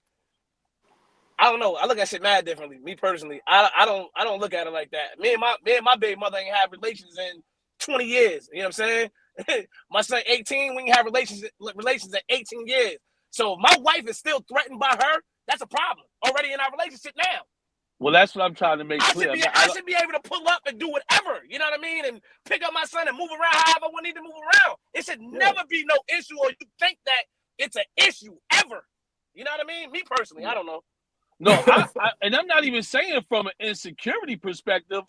Speaker 5: I don't know. I look at shit mad differently. Me personally, I don't look at it like that. Me and my baby mother ain't had relations in 20 years. You know what I'm saying? My son 18, we ain't have relations in 18 years. So if my wife is still threatened by her, that's a problem already in our relationship now.
Speaker 4: Well, that's what I'm trying to make clear.
Speaker 5: I should be able to pull up and do whatever, you know what I mean? And pick up my son and move around however I need to move around. It should never be no issue, or you think that it's an issue ever. You know what I mean? Me personally, I don't know.
Speaker 4: No, and I'm not even saying from an insecurity perspective.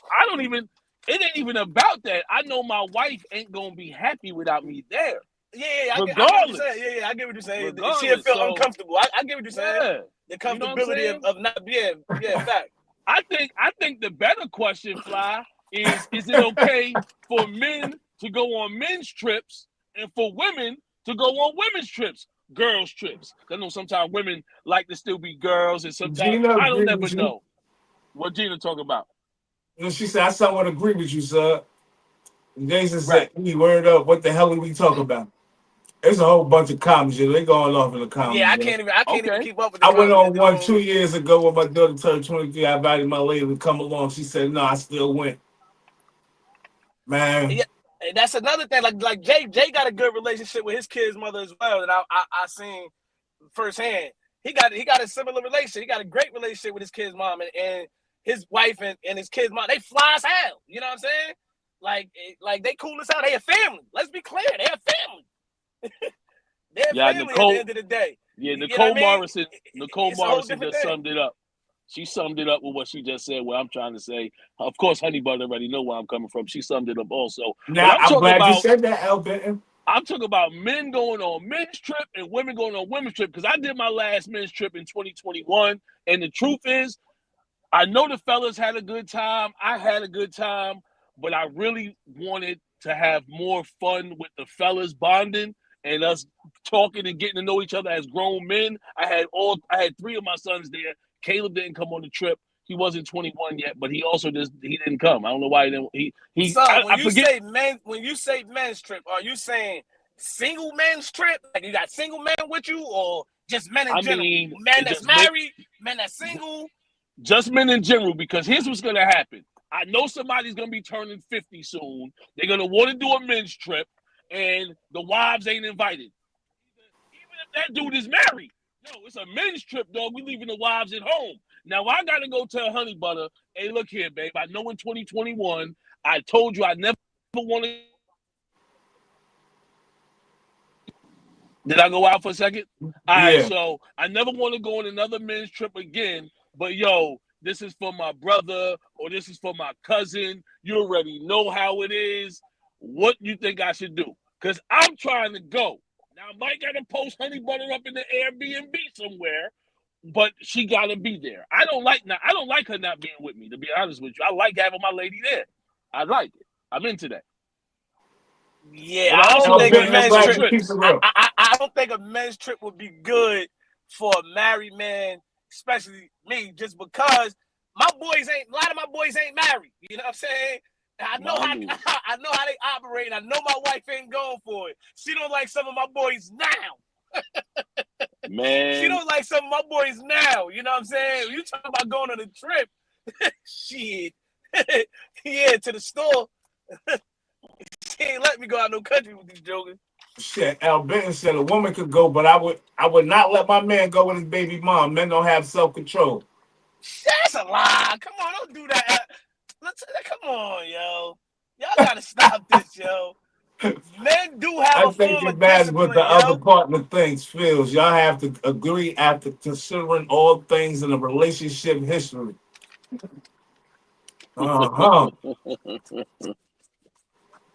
Speaker 4: It ain't even about that. I know my wife ain't going to be happy without me there.
Speaker 5: Yeah, I get what you're saying. I get what you're saying. She'll feel uncomfortable. I get what you're saying.
Speaker 4: Yeah.
Speaker 5: The comfortability of not being, fact.
Speaker 4: I think the better question, Fly, is it okay for men to go on men's trips and for women to go on women's trips, girls' trips? I know sometimes women like to still be girls, and sometimes I don't never know. What Gina talking about?
Speaker 3: She said, I somewhat agree with you, sir. Jason said, "We word up. What the hell are we talking about?" There's a whole bunch of comments. They going off in the comments.
Speaker 5: Yeah, I can't even keep up with the
Speaker 3: comments. I went on one 2 years ago when my daughter turned 23. I invited my lady to come along. She said, no, I still went. Man.
Speaker 5: Yeah, that's another thing. Like Jay got a good relationship with his kid's mother as well. And I seen firsthand. He got a similar relationship. He got a great relationship with his kid's mom and his wife and his kid's mom. They fly as hell. You know what I'm saying? Like they cool as hell. They a family. Let's be clear. They a family. They're family at the end of the day.
Speaker 4: Yeah, Nicole Morrison just summed it up. She summed it up with what she just said, what I'm trying to say. Of course, Honey Butter already know where I'm coming from. She summed it up also.
Speaker 3: Now,
Speaker 4: But
Speaker 3: I'm glad you said that, Al Benton.
Speaker 4: I'm talking about men going on men's trip and women going on women's trip, because I did my last men's trip in 2021. And the truth is, I know the fellas had a good time. I had a good time, but I really wanted to have more fun with the fellas bonding and us talking and getting to know each other as grown men. I had 3 of my sons there. Caleb didn't come on the trip. He wasn't 21 yet, but he didn't come. I don't know why he didn't.
Speaker 5: So
Speaker 4: I forget.
Speaker 5: when you say men's trip, are you saying single men's trip? Like you got single men with you, or just men in general? Men that's married, men that's single.
Speaker 4: Just men in general, because here's what's gonna happen. I know somebody's gonna be turning 50 soon. They're gonna want to do a men's trip, and the wives ain't invited. Even if that dude is married, it's a men's trip, dog. We leaving the wives at home. Now I gotta go tell Honey Butter, hey, look here, babe. I know in 2021, I told you I never want to. Did I go out for a second? All right, so I never want to go on another men's trip again. But this is for my brother, or this is for my cousin. You already know how it is. What you think I should do? Because I'm trying to go. Now I might gotta post Honey Butter up in the Airbnb somewhere, but she gotta be there. I don't like her not being with me, to be honest with you. I like having my lady there. I like it. I'm into that.
Speaker 5: Yeah, I don't think a men's trip. I don't think a men's trip would be good for a married man, especially me, just because a lot of my boys ain't married. You know what I'm saying? I know how they operate. I know my wife ain't going for it. She don't like some of my boys now.
Speaker 4: Man.
Speaker 5: She don't like some of my boys now. You know what I'm saying? You talking about going on a trip. Shit. Yeah, to the store. She ain't let me go out no country with these jokers.
Speaker 3: Shit, Al Benton said a woman could go, but I would not let my man go with his baby mom. Men don't have self-control.
Speaker 5: That's a lie. Come on, don't do that. Come on, yo. Y'all gotta stop this, yo. Men do have a form of discipline,
Speaker 3: what the other partner thinks, feels. Y'all have to agree after considering all things in a relationship history.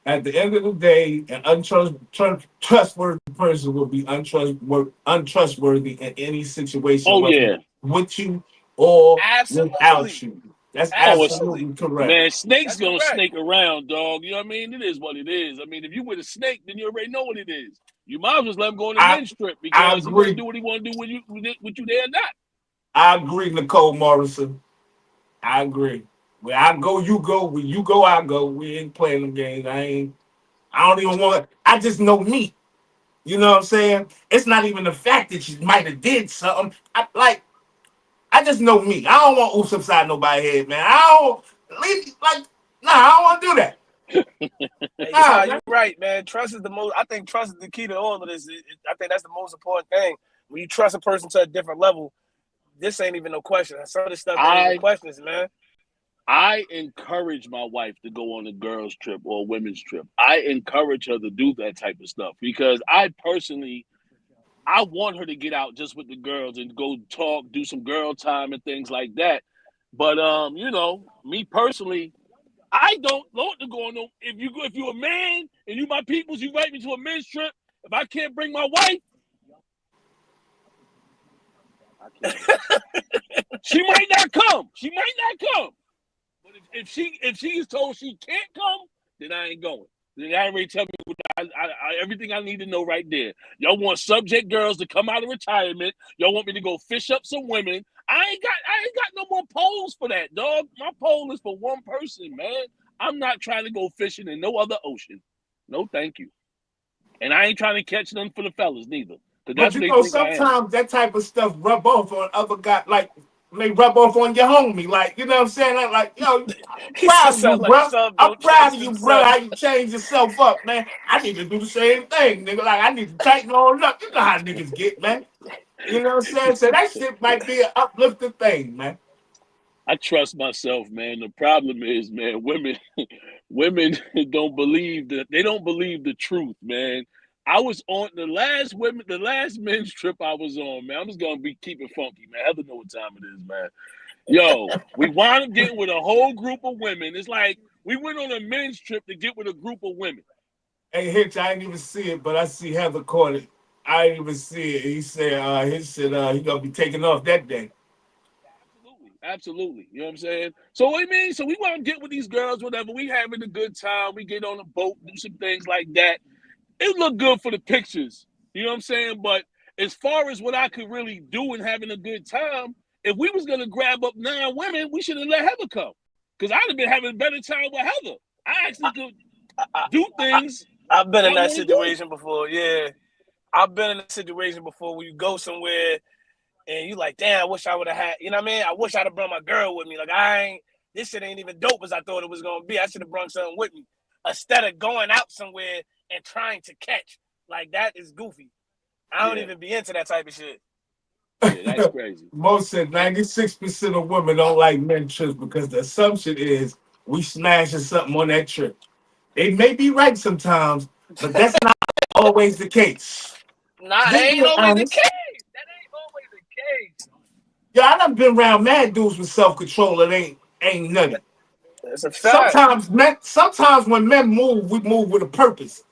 Speaker 3: At the end of the day, an untrustworthy person will be untrustworthy in any situation, with you or without you. That's absolutely correct.
Speaker 4: Man, snakes gonna snake around, dog. You know what I mean? It is what it is. I mean, if you with a snake, then you already know what it is. You might as well let him go on a men's trip, because he's gonna do what he want to do with you there or not.
Speaker 3: I agree, Nicole Morrison. I agree. Where I go, you go. Where you go, I go. We ain't playing them games. I don't even want. I just know me. You know what I'm saying? It's not even the fact that you might have did something. I just know me. I don't want oops upside nobody's head, man. I don't want to do that.
Speaker 5: You're right, man. Trust is I think trust is the key to all of this. I think that's the most important thing. When you trust a person to a different level, this ain't even no question. Some of this stuff ain't even questions, man.
Speaker 4: I encourage my wife to go on a girls' trip or a women's trip. I encourage her to do that type of stuff, because I want her to get out just with the girls and go talk, do some girl time and things like that. But me personally, I don't want to go on no. If you're a man and you my peoples, you invite me to a men's trip. If I can't bring my wife, I can't. She might not come. But if she is told she can't come, then I ain't going. Then I already tell me everything I need to know right there. Y'all want subject girls to come out of retirement. Y'all want me to go fish up some women. I ain't got no more poles for that, dog. My pole is for one person, man. I'm not trying to go fishing in no other ocean. No, thank you. And I ain't trying to catch none for the fellas neither.
Speaker 3: But sometimes that type of stuff rub off on other guys, like may rub off on your homie, like, you know what I'm saying? Like, I'm proud of you, bro. I'm proud of you, bro. How you change yourself up, man. I need to do the same thing, nigga. Like, I need to tighten on up. You know how niggas get, man. You know what I'm saying? So that shit might be an uplifting thing, man.
Speaker 4: I trust myself, man. The problem is, man, women don't believe they don't believe the truth, man. I was on the last men's trip I was on, man. I'm just gonna keep it funky, man. Heather know what time it is, man. Yo, we wound up getting with a whole group of women. It's like we went on a men's trip to get with a group of women.
Speaker 3: Hey Hitch, I didn't even see it, but I see Heather caught it. I didn't even see it. He said he gonna be taking off that day.
Speaker 4: Absolutely. You know what I'm saying? So what I mean, so we want to get with these girls, whatever. We having a good time. We get on a boat, do some things like that. It looked good for the pictures. You know what I'm saying? But as far as what I could really do and having a good time, if we was gonna grab up 9 women, we should have let Heather come. Because I'd have been having a better time with Heather. I actually could do things.
Speaker 5: I've been in that situation before. Yeah. I've been in a situation before where you go somewhere and you like, damn, I wish I would have had, you know what I mean? I wish I'd have brought my girl with me. Like, this shit ain't even dope as I thought it was going to be. I should have brought something with me. Instead of going out somewhere and trying to catch. Like, that is goofy. I don't even be into that type of shit.
Speaker 4: Yeah, that's crazy.
Speaker 3: Mo said 96% of women don't like men trips because the assumption is we smashing something on that trip. They may be right sometimes, but that's not always the case.
Speaker 5: Nah, that ain't always the case. That ain't always the case.
Speaker 3: Yeah, I done been around mad dudes with self-control that ain't nothing.
Speaker 5: That's a fact.
Speaker 3: Sometimes when men move, we move with a purpose.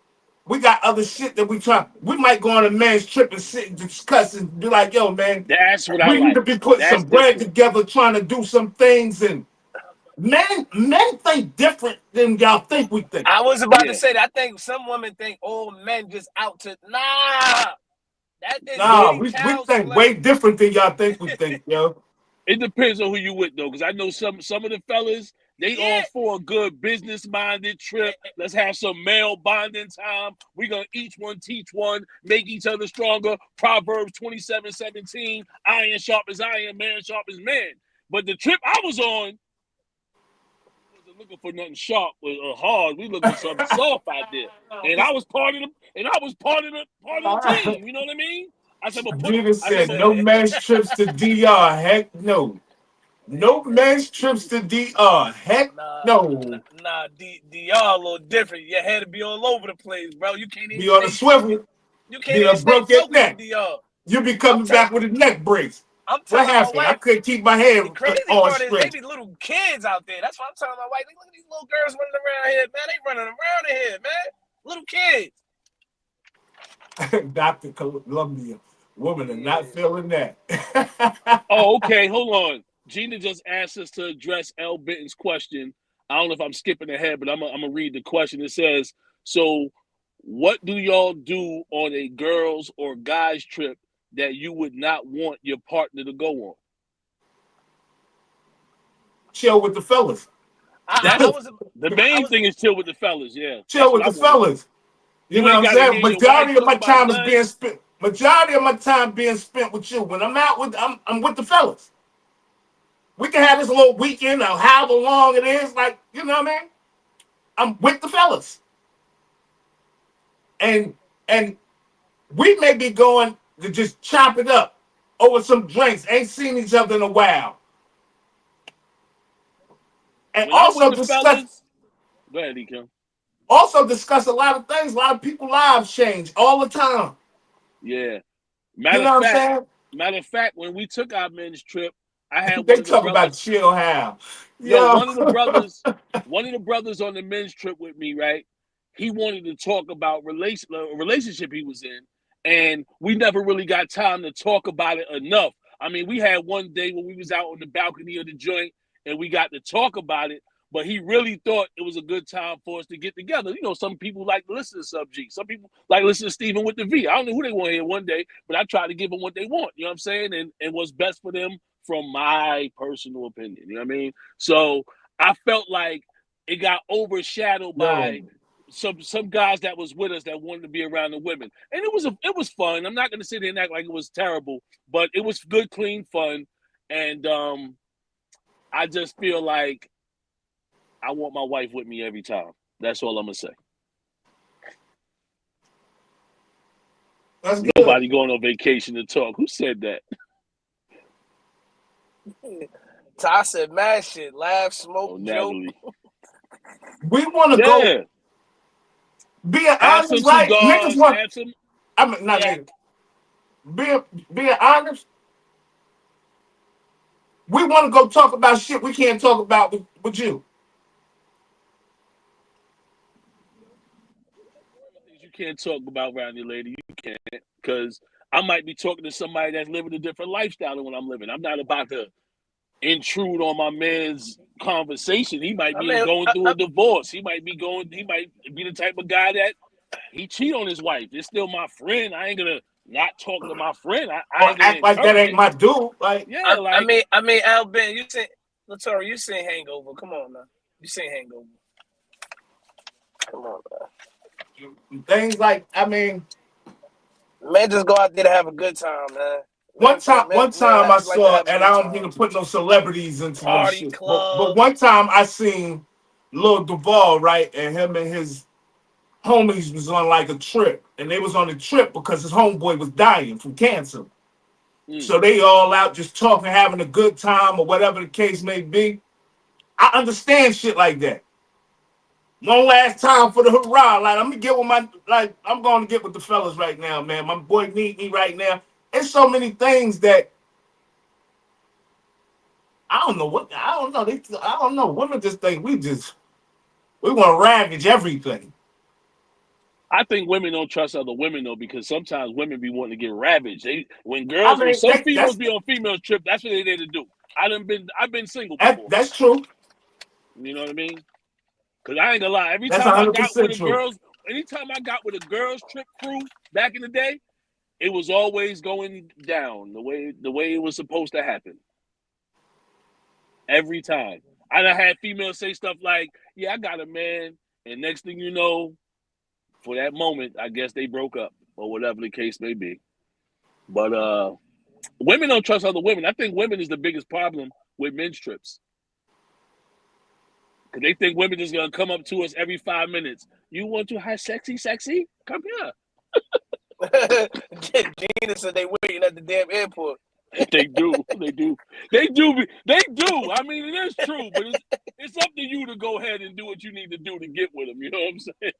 Speaker 3: We got other shit that we try. We might go on a man's trip and sit and discuss and be like, yo, man,
Speaker 4: that's what
Speaker 3: we need to be putting some bread together, trying to do some things. And men think different than y'all think we think.
Speaker 5: I was about to say that. I think some women think all men just out to
Speaker 3: we think way different than y'all think we think, yo.
Speaker 4: It depends on who you with though, because I know some of the fellas, they all for a good business-minded trip. Let's have some male bonding time. We're going to each one teach one, make each other stronger. Proverbs 27:17, iron sharp as iron, man sharp as man. But the trip I was on, wasn't looking for nothing sharp or hard. We looking for something soft out there. And I was part of the team. You know what I mean? I said,
Speaker 3: no men's trips to DR. Heck no. No men's trips to DR. Heck no.
Speaker 5: Nah, DR a little different. Your head to be all over the place, bro. You can't even
Speaker 3: be on a swivel.
Speaker 5: You can't even stay focused in DR.
Speaker 3: You be coming back with a neck brace.
Speaker 5: I'm telling my wife,
Speaker 3: I couldn't keep my head
Speaker 5: the crazy part is they be little kids out there. That's why I'm telling my wife, look at these little girls running around here, man. They running around in here, man. Little kids.
Speaker 3: Dr. Columbia. Women are not feeling that.
Speaker 4: Oh, okay. Hold on. Gina just asked us to address L. Benton's question. I don't know if I'm skipping ahead, but I'm gonna read the question. It says, so what do y'all do on a girls or guys trip that you would not want your partner to go on?
Speaker 3: Chill with the fellas.
Speaker 4: The main thing is chill with the fellas, yeah.
Speaker 3: Chill with the fellas. You know what I'm saying? Majority of my time is being spent. Majority of my time being spent with you. When I'm out with, I'm with the fellas. We can have this little weekend or however long it is, like, you know what I mean? I'm with the fellas. And we may be going to just chop it up over some drinks. Ain't seen each other in a while. And also discuss.
Speaker 4: Go ahead, Econ.
Speaker 3: Also discuss a lot of things. A lot of people's lives change all the time.
Speaker 4: Yeah.
Speaker 3: Matter
Speaker 4: of fact, when we took our men's trip, I had
Speaker 3: they talk about chill how.
Speaker 4: Yo, one of the brothers on the men's trip with me, right? He wanted to talk about a relationship he was in, and we never really got time to talk about it enough. I mean, we had one day when we was out on the balcony of the joint, and we got to talk about it. But he really thought it was a good time for us to get together. You know, some people like to listen to Sub G. Some people like to listen to Stephen with the V. I don't know who they want to hear one day, but I try to give them what they want. You know what I'm saying? And what's best for them from my personal opinion. You know what I mean? So I felt like it got overshadowed by some guys that was with us that wanted to be around the women. And it was fun. I'm not going to sit here and act like it was terrible, but it was good, clean fun. And I just feel like I want my wife with me every time. That's all I'm gonna say. Nobody going on vacation to talk. Who said that?
Speaker 5: Ty said mad shit. Laugh, smoke, joke.
Speaker 3: We want to go. Being honest, right? Niggas want. Being honest. We want to go talk about shit we can't talk about with you.
Speaker 4: Things you can't talk about around your lady, you can't, because I might be talking to somebody that's living a different lifestyle than what I'm living. I'm not about to intrude on my man's conversation. He might be going through a divorce. He might be the type of guy that he cheat on his wife. It's still my friend. I ain't gonna not talk to my friend. I
Speaker 3: Or
Speaker 4: ain't gonna
Speaker 3: act like that
Speaker 4: encourage
Speaker 3: ain't
Speaker 4: it.
Speaker 3: my dude. Like,
Speaker 4: Yeah,
Speaker 5: I mean, Al Ben, you seen Latour, you seen Hangover. Come on, man. You seen Hangover. Come on, man.
Speaker 3: things like, I mean,
Speaker 5: Man, just go out there to have a good time, man.
Speaker 3: one time I
Speaker 5: Just like to
Speaker 3: saw,
Speaker 5: have a
Speaker 3: and
Speaker 5: good
Speaker 3: I don't
Speaker 5: time.
Speaker 3: mean to put no celebrities into no
Speaker 5: Party,
Speaker 3: shit, but
Speaker 5: club.
Speaker 3: one time I seen Lil Duval, right, and him and his homies was on like a trip, and they was on the trip because his homeboy was dying from cancer. So they all out just talking, having a good time, or whatever the case may be. I understand shit like that. One last time for the hurrah. Like, I'm going to get with the fellas right now, man. My boy need me right now. There's so many things that I don't know. I don't know. Women just think we want to ravage everything.
Speaker 4: I think women don't trust other women though, because sometimes women be wanting to get ravaged. When
Speaker 3: I mean,
Speaker 4: some females be on females trip, that's what they there to do. I've been single before.
Speaker 3: that's true.
Speaker 4: You know what I mean? Because I ain't gonna lie,
Speaker 3: That's 100% true.
Speaker 4: anytime I got with a girls trip crew back in the day, it was always going down the way it was supposed to happen. Every time. I done had females say stuff like, "Yeah, I got a man," and next thing you know, for that moment, I guess they broke up or whatever the case may be. But women don't trust other women. I think women is the biggest problem with men's trips. Because they think women just going to come up to us every 5 minutes. You want to have sexy? Come here.
Speaker 5: Gina said they waiting at the damn airport.
Speaker 4: They do. I mean, it is true, but it's up to you to go ahead and do what you need to do to get with them. You know what I'm saying?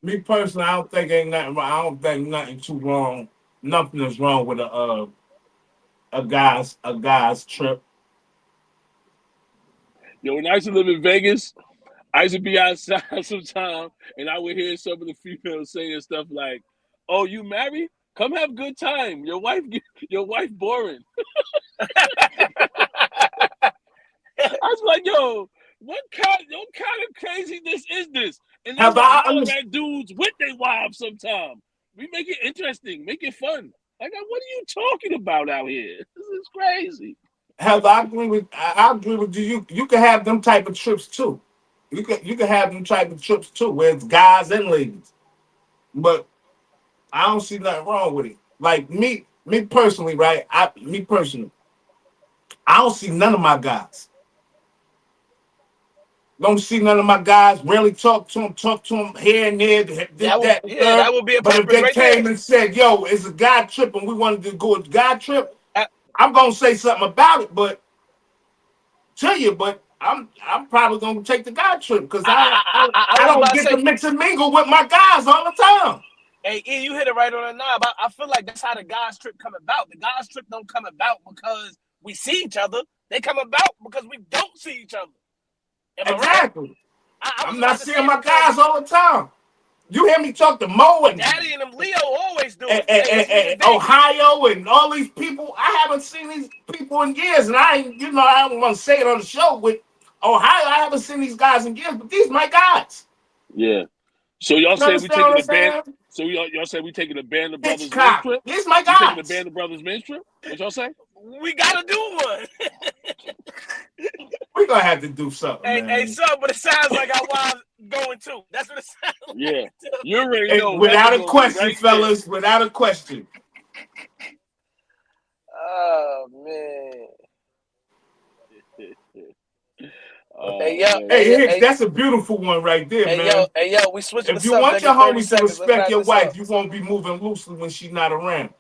Speaker 3: Me personally, I don't think ain't nothing wrong. I don't think nothing too wrong. Nothing is wrong with a guy's trip.
Speaker 4: Yo, when I used to live in Vegas, I used to be outside sometimes, and I would hear some of the females saying stuff like, "Oh, you married? Come have a good time. Your wife boring." I was like, "Yo, what kind of craziness is this?" And then I holler at dudes with their wives sometimes. We make it interesting, make it fun. Like, what are you talking about out here? This is crazy.
Speaker 3: Heather, I agree with you. You can have them type of trips too. You can have them type of trips too, where it's guys and ladies. But I don't see nothing wrong with it. Like me personally, right? I don't see none of my guys. Don't see none of my guys really talk to them here and there,
Speaker 5: that would be a
Speaker 3: But if
Speaker 5: purpose
Speaker 3: they
Speaker 5: right
Speaker 3: came
Speaker 5: there.
Speaker 3: and said, "Yo, it's a guy trip and we wanted to go a guy trip," I'm gonna say something about it, but I'm probably gonna take the guy trip because I don't get to mix and mingle with my guys all the time.
Speaker 5: Hey, Ian, you hit it right on the knob. I feel like that's how the guys trip come about. The guys trip don't come about because we see each other. They come about because we don't see each other.
Speaker 3: Exactly.
Speaker 5: Right?
Speaker 3: I'm not seeing my guys all the time. You hear me talk to Mo and
Speaker 5: Daddy and them Leo always do it.
Speaker 3: And Ohio and all these people. I haven't seen these people in years, and I don't want to say it on the show. With Ohio, I haven't seen these guys in years, but these my guys.
Speaker 4: Yeah. So y'all say we taking the band. So y'all say we taking the Band of Brothers men's trip.
Speaker 3: These my guys.
Speaker 4: We taking the Band of Brothers men's trip. What y'all say?
Speaker 5: We gotta do one.
Speaker 3: We're gonna have to do something, man.
Speaker 5: Hey, son, but it sounds like our wives going too. That's what it sounds like.
Speaker 4: Yeah, you already know.
Speaker 3: Without a question, fellas. There. Without a question.
Speaker 5: Oh man.
Speaker 3: Hicks, that's a beautiful one right there, man.
Speaker 5: We switching.
Speaker 3: If you want your homies to respect your wife, you won't be moving loosely when she's not around.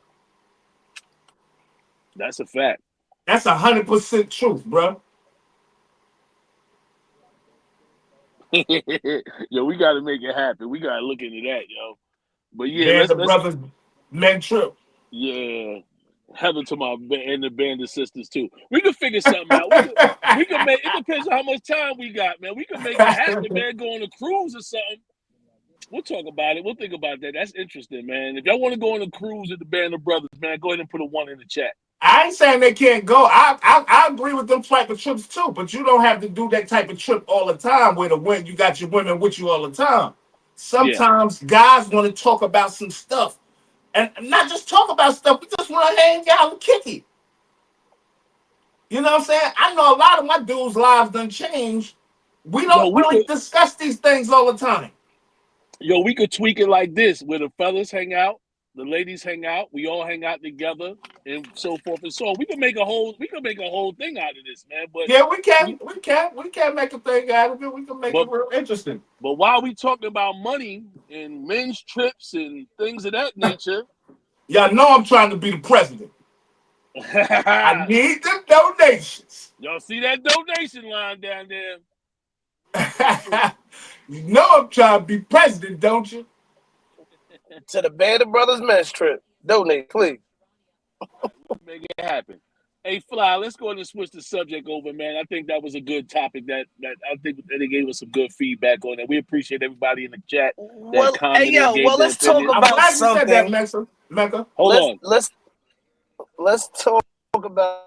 Speaker 4: That's a fact.
Speaker 3: That's 100% truth, bro.
Speaker 4: Yo, we got to make it happen. We got to look into that, yo. But yeah,
Speaker 3: let's brothers men trip.
Speaker 4: Yeah, Heather to my and the band of sisters too. We could figure something out. We could make it depends on how much time we got, man. We could make it happen, man. Go on a cruise or something. We'll talk about it. We'll think about that. That's interesting, man. If y'all want to go on a cruise with the band of brothers, man, go ahead and put a 1 in the chat.
Speaker 3: I ain't saying they can't go. I agree with them type of trips too, but you don't have to do that type of trip all the time where you got your women with you all the time. Sometimes guys want to talk about some stuff. And not just talk about stuff, we just want to hang out and kick it. You know what I'm saying? I know a lot of my dudes' lives done changed. We don't really discuss these things all the time.
Speaker 4: Yo, we could tweak it like this, where the fellas hang out, the ladies hang out, we all hang out together, and so forth and so on. We could make a whole thing out of this, man. But
Speaker 3: yeah, we can make a thing out of it. We can make it real interesting.
Speaker 4: But while we talking about money and men's trips and things of that nature,
Speaker 3: y'all know I'm trying to be the president. I need the donations.
Speaker 4: Y'all see that donation line down there?
Speaker 3: You know I'm trying to be president, don't you?
Speaker 5: To the Band of Brothers men's trip. Donate, please.
Speaker 4: Make it happen. Hey, Fly, let's go ahead and switch the subject over, man. I think that was a good topic that I think they gave us some good feedback on it. We appreciate everybody in the chat that commented.
Speaker 5: Let's talk about something.
Speaker 3: I'm glad you said that, Mecca.
Speaker 4: Hold on.
Speaker 5: Let's talk about.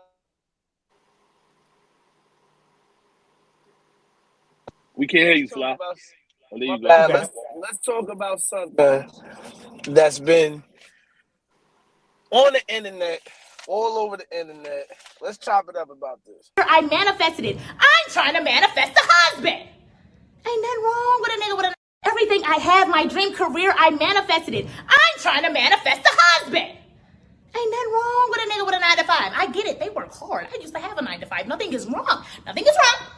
Speaker 4: We can't hear you, Fly.
Speaker 5: Let's talk about something that's been on the internet, all over the internet. Let's chop it up about this.
Speaker 8: I manifested it. I'm trying to manifest a husband. Ain't nothing wrong with a nigga with everything I have, my dream career, I manifested it. I'm trying to manifest a husband. Ain't nothing wrong with a nigga with a 9 to 5. I get it. They work hard. I used to have a 9 to 5. Nothing is wrong. Nothing is wrong.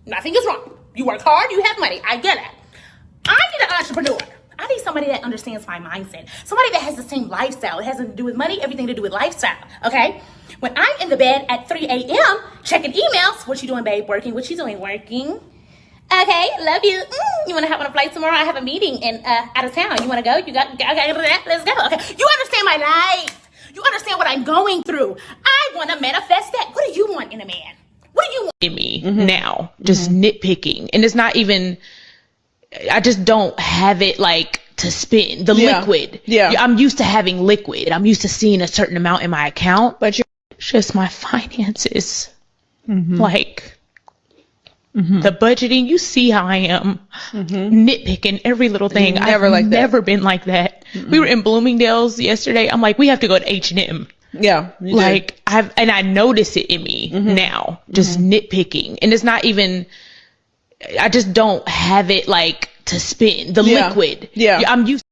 Speaker 8: Nothing is wrong. You work hard, you have money. I get it. I need an entrepreneur. I need somebody that understands my mindset. Somebody that has the same lifestyle. It has nothing to do with money, everything to do with lifestyle, okay? When I'm in the bed at 3 a.m. checking emails, what you doing, babe? Working. What you doing? Working. Okay, love you. You want to hop on a flight tomorrow? I have a meeting in out of town. You want to go? You got that? Let's go. Okay, you understand my life. You understand what I'm going through. I want to manifest that. What do you want in a man? What do you want
Speaker 9: in me now? Just nitpicking. And it's not even, I just don't have it like to spend the liquid. Yeah. I'm used to having liquid. I'm used to seeing a certain amount in my account, but it's just my finances. Like the budgeting, you see how I am nitpicking every little thing. I've never been like that. We were in Bloomingdale's yesterday. I'm like, we have to go to H&M.
Speaker 7: Yeah.
Speaker 9: Like I notice it in me now, just nitpicking. And it's not even, I just don't have it like to spend the liquid. Yeah. I'm used.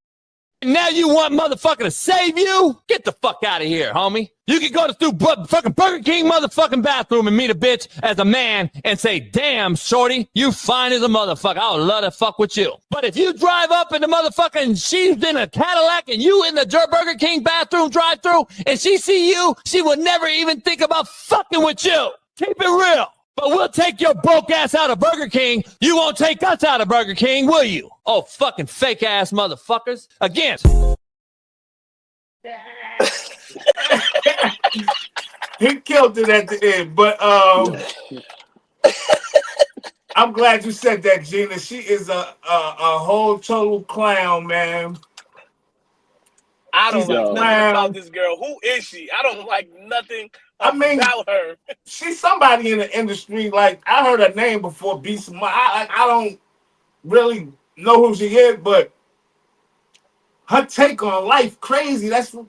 Speaker 10: Now you want motherfucker to save you? Get the fuck out of here, homie. You can go to fucking Burger King motherfucking bathroom and meet a bitch as a man and say, damn, shorty, you fine as a motherfucker. I would love to fuck with you. But if you drive up in the motherfucking, she's in a Cadillac and you in the Burger King bathroom drive-thru and she see you, she would never even think about fucking with you. Keep it real. But we'll take your broke ass out of Burger King. You won't take us out of Burger King, will you? Oh, fucking fake ass motherfuckers. Again.
Speaker 3: He killed it at the end, but I'm glad you said that, Gina. She is a whole total clown, man.
Speaker 5: I don't like nothing about this girl. Who is she? I don't like nothing about her.
Speaker 3: She's somebody in the industry. Like, I heard her name before. I don't really know who she is, but her take on life crazy. That's what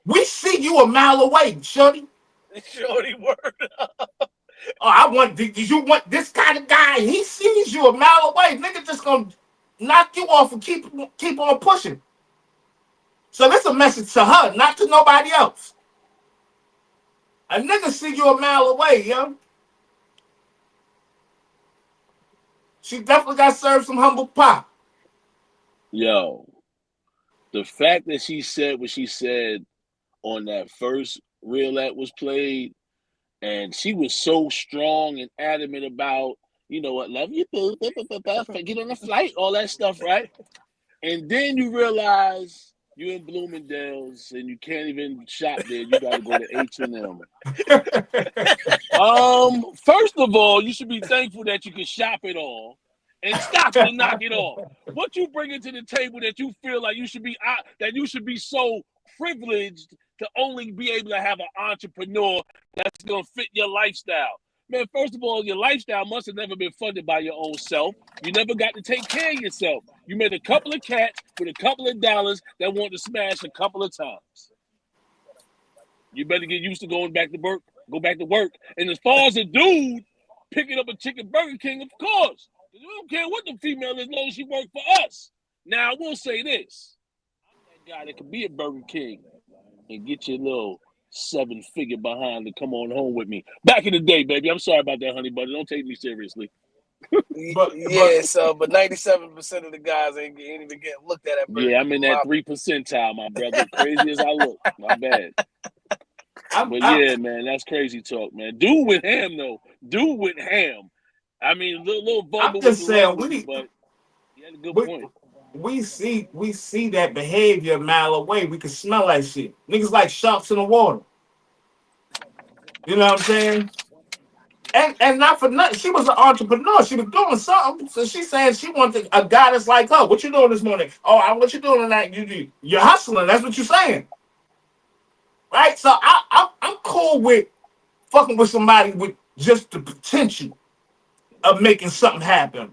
Speaker 3: we see you a mile away, shorty.
Speaker 5: Shorty, word up.
Speaker 3: Oh, do you want this kind of guy? He sees you a mile away. Nigga just gonna knock you off and keep on pushing. So that's a message to her, not to nobody else. A nigga see you a mile away, yo. She definitely got served some humble pie.
Speaker 4: Yo, the fact that she said what she said on that first reel that was played, and she was so strong and adamant about, you know what, love you, boo, get on the flight, all that stuff, right? And then you realize You in Bloomingdale's and you can't even shop there. You got to go to H&M. First of all, you should be thankful that you can shop it all and stop it and knock it off. What you bringing to the table that you feel like you should be so privileged to only be able to have an entrepreneur that's gonna fit your lifestyle? Man, first of all, your lifestyle must have never been funded by your own self. You never got to take care of yourself. You met a couple of cats with a couple of dollars that want to smash a couple of times. You better get used to going back to work. Go back to work. And as far as a dude picking up a chicken Burger King, of course. We don't care what the female is, as long as she works for us. Now, I will say this. I'm that guy that can be at Burger King and get your little 7-figure behind to come on home with me. Back in the day, baby. I'm sorry about that, honey, buddy. Don't take me seriously.
Speaker 5: But 97% of the guys ain't even getting looked at Burger King.
Speaker 4: Yeah, I'm in that 3 percentile, my brother. Crazy as I look. My bad. Yeah, man, that's crazy talk, man. Do with ham, though. Do with ham. I mean, a little vulgar.
Speaker 3: I'm just saying,
Speaker 4: but he had a good point.
Speaker 3: We see that behavior a mile away. We can smell that shit. Niggas like sharks in the water. You know what I'm saying? And not for nothing. She was an entrepreneur. She was doing something. So she's saying she wanted a guy that's like her. What you doing this morning? Oh, what you doing tonight? You're hustling. That's what you're saying. Right? So I'm cool with fucking with somebody with just the potential of making something happen,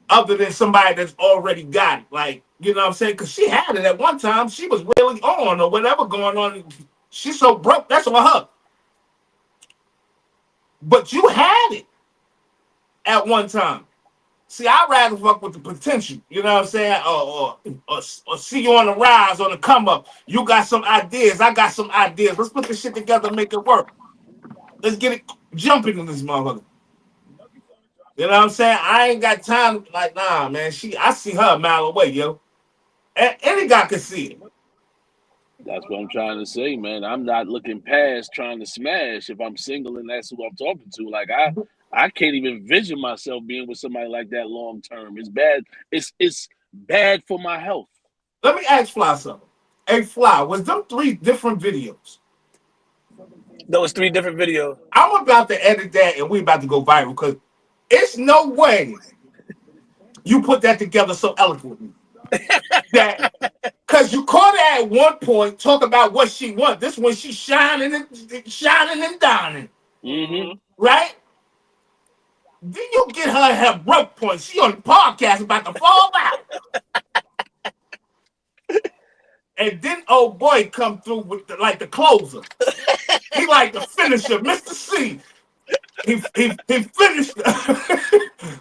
Speaker 3: other than somebody that's already got it. Like, you know what I'm saying? Because she had it at one time. She was really on or whatever going on. She's so broke. That's on her. But you had it at one time. See, I'd rather fuck with the potential. You know what I'm saying? Or see you on the rise, on the come up. You got some ideas. I got some ideas. Let's put this shit together and make it work. Let's get it jumping in this motherfucker. You know what I'm saying? I ain't got time. Like, nah, man. I see her a mile away, yo. Any guy can see it.
Speaker 4: That's what I'm trying to say, man. I'm not looking past trying to smash if I'm single and that's who I'm talking to. Like, I can't even envision myself being with somebody like that long term. It's bad. It's bad for my health.
Speaker 3: Let me ask Fly something. Hey, Fly, was them 3 different videos?
Speaker 5: Those 3 different videos.
Speaker 3: I'm about to edit that and we about to go viral because it's no way you put that together so eloquently. That because you caught her at one point talk about what she wants. This one she's shining and dining.
Speaker 4: Mm-hmm.
Speaker 3: Right? Then you get her at her broke point. She on the podcast about to fall out. And then old boy come through with the closer. He like the finisher, Mr. C. He finished.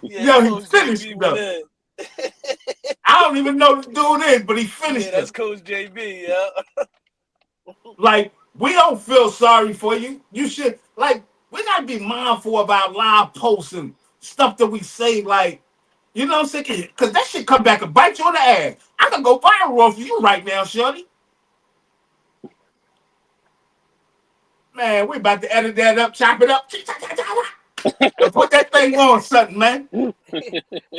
Speaker 3: Yo, he finished though. I don't even know the dude is, but he finished.
Speaker 5: Yeah, that's Coach JB. Yeah.
Speaker 3: Like, we don't feel sorry for you. You should we gotta be mindful about live posts and stuff that we say. Like, you know what I'm saying? Because that shit come back and bite you in the ass. I can go viral off you right now, shorty. Man, we about to edit that up, chop it up, and put that thing on something, man.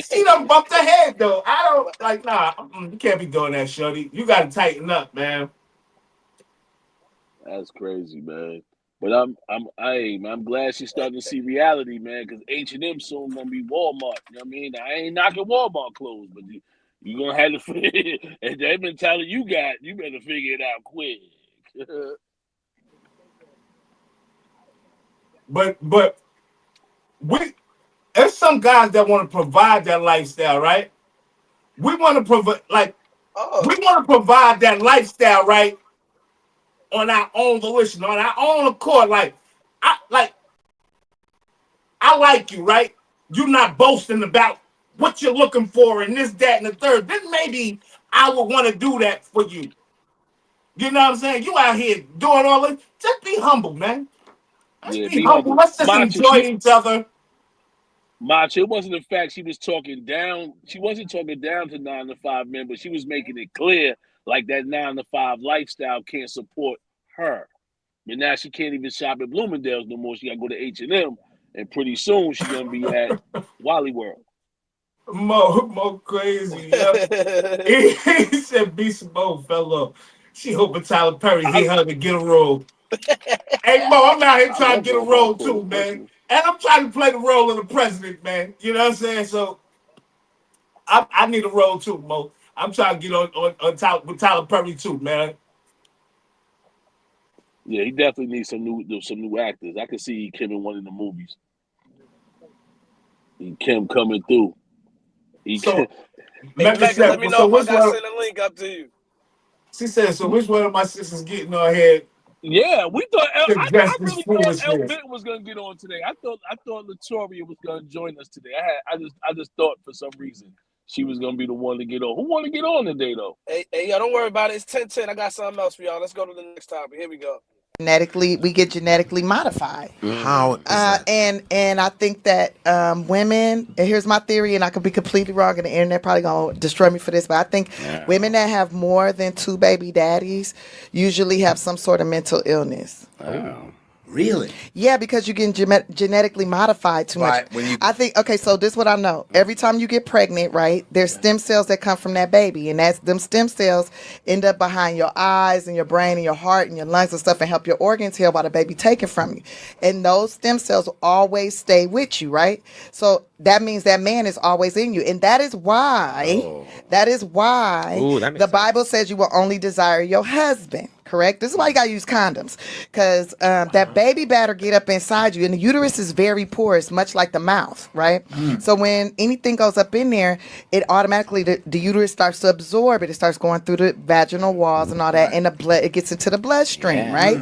Speaker 3: She done bumped her head though. I don't nah. You can't be doing that, shorty. You gotta tighten up, man.
Speaker 4: That's crazy, man. But I'm glad she's starting to see reality, man. Because H&M soon gonna be Walmart. You know what I mean? I ain't knocking Walmart clothes, but you gonna have to. And that mentality you got, you better figure it out quick.
Speaker 3: But there's some guys that want to provide that lifestyle, right? We want to provide we want to provide that lifestyle, right? On our own volition, on our own accord. I like you, right? You're not boasting about what you're looking for and this, that, and the third. Then maybe I would want to do that for you. You know what I'm saying? You out here doing all this. Just be humble, man. Let's be humble. Let's just enjoy each other.
Speaker 4: Macho, it wasn't the fact she was talking down. She wasn't talking down to 9 to 5 men, but she was making it clear like that 9 to 5 lifestyle can't support her. But now she can't even shop at Bloomingdale's no more. She got to go to H&M, and pretty soon she's gonna be at Wally World.
Speaker 3: Mo crazy, yeah. He said Beast Mode fell off. She hoping Tyler Perry hit her to get a role. Hey Mo, I'm out here
Speaker 4: I
Speaker 3: trying to
Speaker 4: love
Speaker 3: get a
Speaker 4: Robot
Speaker 3: role
Speaker 4: Cool,
Speaker 3: too, man.
Speaker 4: personally.
Speaker 3: And I'm trying to play the role of the president, man. You know what I'm saying? So I need a role too, Mo. I'm trying to get on top with Tyler Perry too, man.
Speaker 4: Yeah, he definitely needs some new actors. I could see Kim in one of the movies. Kim coming through. He
Speaker 3: So
Speaker 5: Hey,
Speaker 3: Mecca
Speaker 5: Megan, let
Speaker 3: said,
Speaker 5: me know
Speaker 3: so
Speaker 5: if I
Speaker 3: which
Speaker 5: got to
Speaker 3: one?
Speaker 5: send a link up to you.
Speaker 3: She said, so which one of my sisters getting on here?
Speaker 4: Yeah, we thought. I
Speaker 3: Suggest this
Speaker 4: really thought El
Speaker 3: foolishness.
Speaker 4: Bent was gonna get on today. I thought Latoria was gonna join us today. I just thought for some reason she was gonna be the one to get on. Who want to get on today though?
Speaker 5: Hey, y'all, don't worry about it. It's 10:10. I got something else for y'all. Let's go to the next topic. Here we go.
Speaker 7: We get genetically modified.
Speaker 11: How is that?
Speaker 7: And I think that women, and here's my theory, and I could be completely wrong, and the internet probably gonna destroy me for this, but I think women that have more than 2 baby daddies usually have some sort of mental illness.
Speaker 11: Really?
Speaker 7: Yeah, because you're getting genetically modified too much. I think, okay, so this is what I know. Every time you get pregnant, right, there's stem cells that come from that baby. And them stem cells end up behind your eyes and your brain and your heart and your lungs and stuff and help your organs heal while the baby taken from you. And those stem cells will always stay with you, right? So that means that man is always in you. And that is why, the Bible says you will only desire your husband. Correct. This is why you gotta use condoms, because that baby batter get up inside you, and the uterus is very porous, much like the mouth, right? So when anything goes up in there, it automatically the uterus starts to absorb it. It starts going through the vaginal walls and all that, and the blood it gets into the bloodstream, right?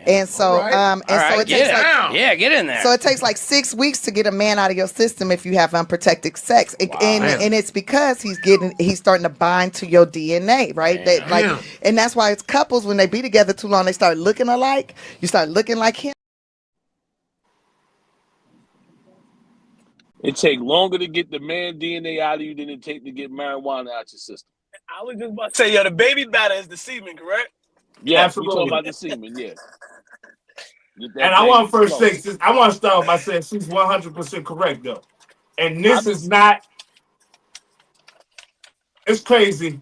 Speaker 7: And so it takes
Speaker 12: get in there.
Speaker 7: So it takes like 6 weeks to get a man out of your system if you have unprotected sex, and it's because he's starting to bind to your DNA, right? And that's why it's couples when they be together too long, they start looking alike. You start looking like him.
Speaker 4: It take longer to get the man DNA out of you than it take to get marijuana out your system.
Speaker 5: I was just about to say, the baby batter is the semen, correct?
Speaker 4: Yeah,
Speaker 3: Absolutely.
Speaker 4: we talking about the semen, yeah.
Speaker 3: And I want to say, I want to start off by saying she's 100% correct though. And this is not, it's crazy.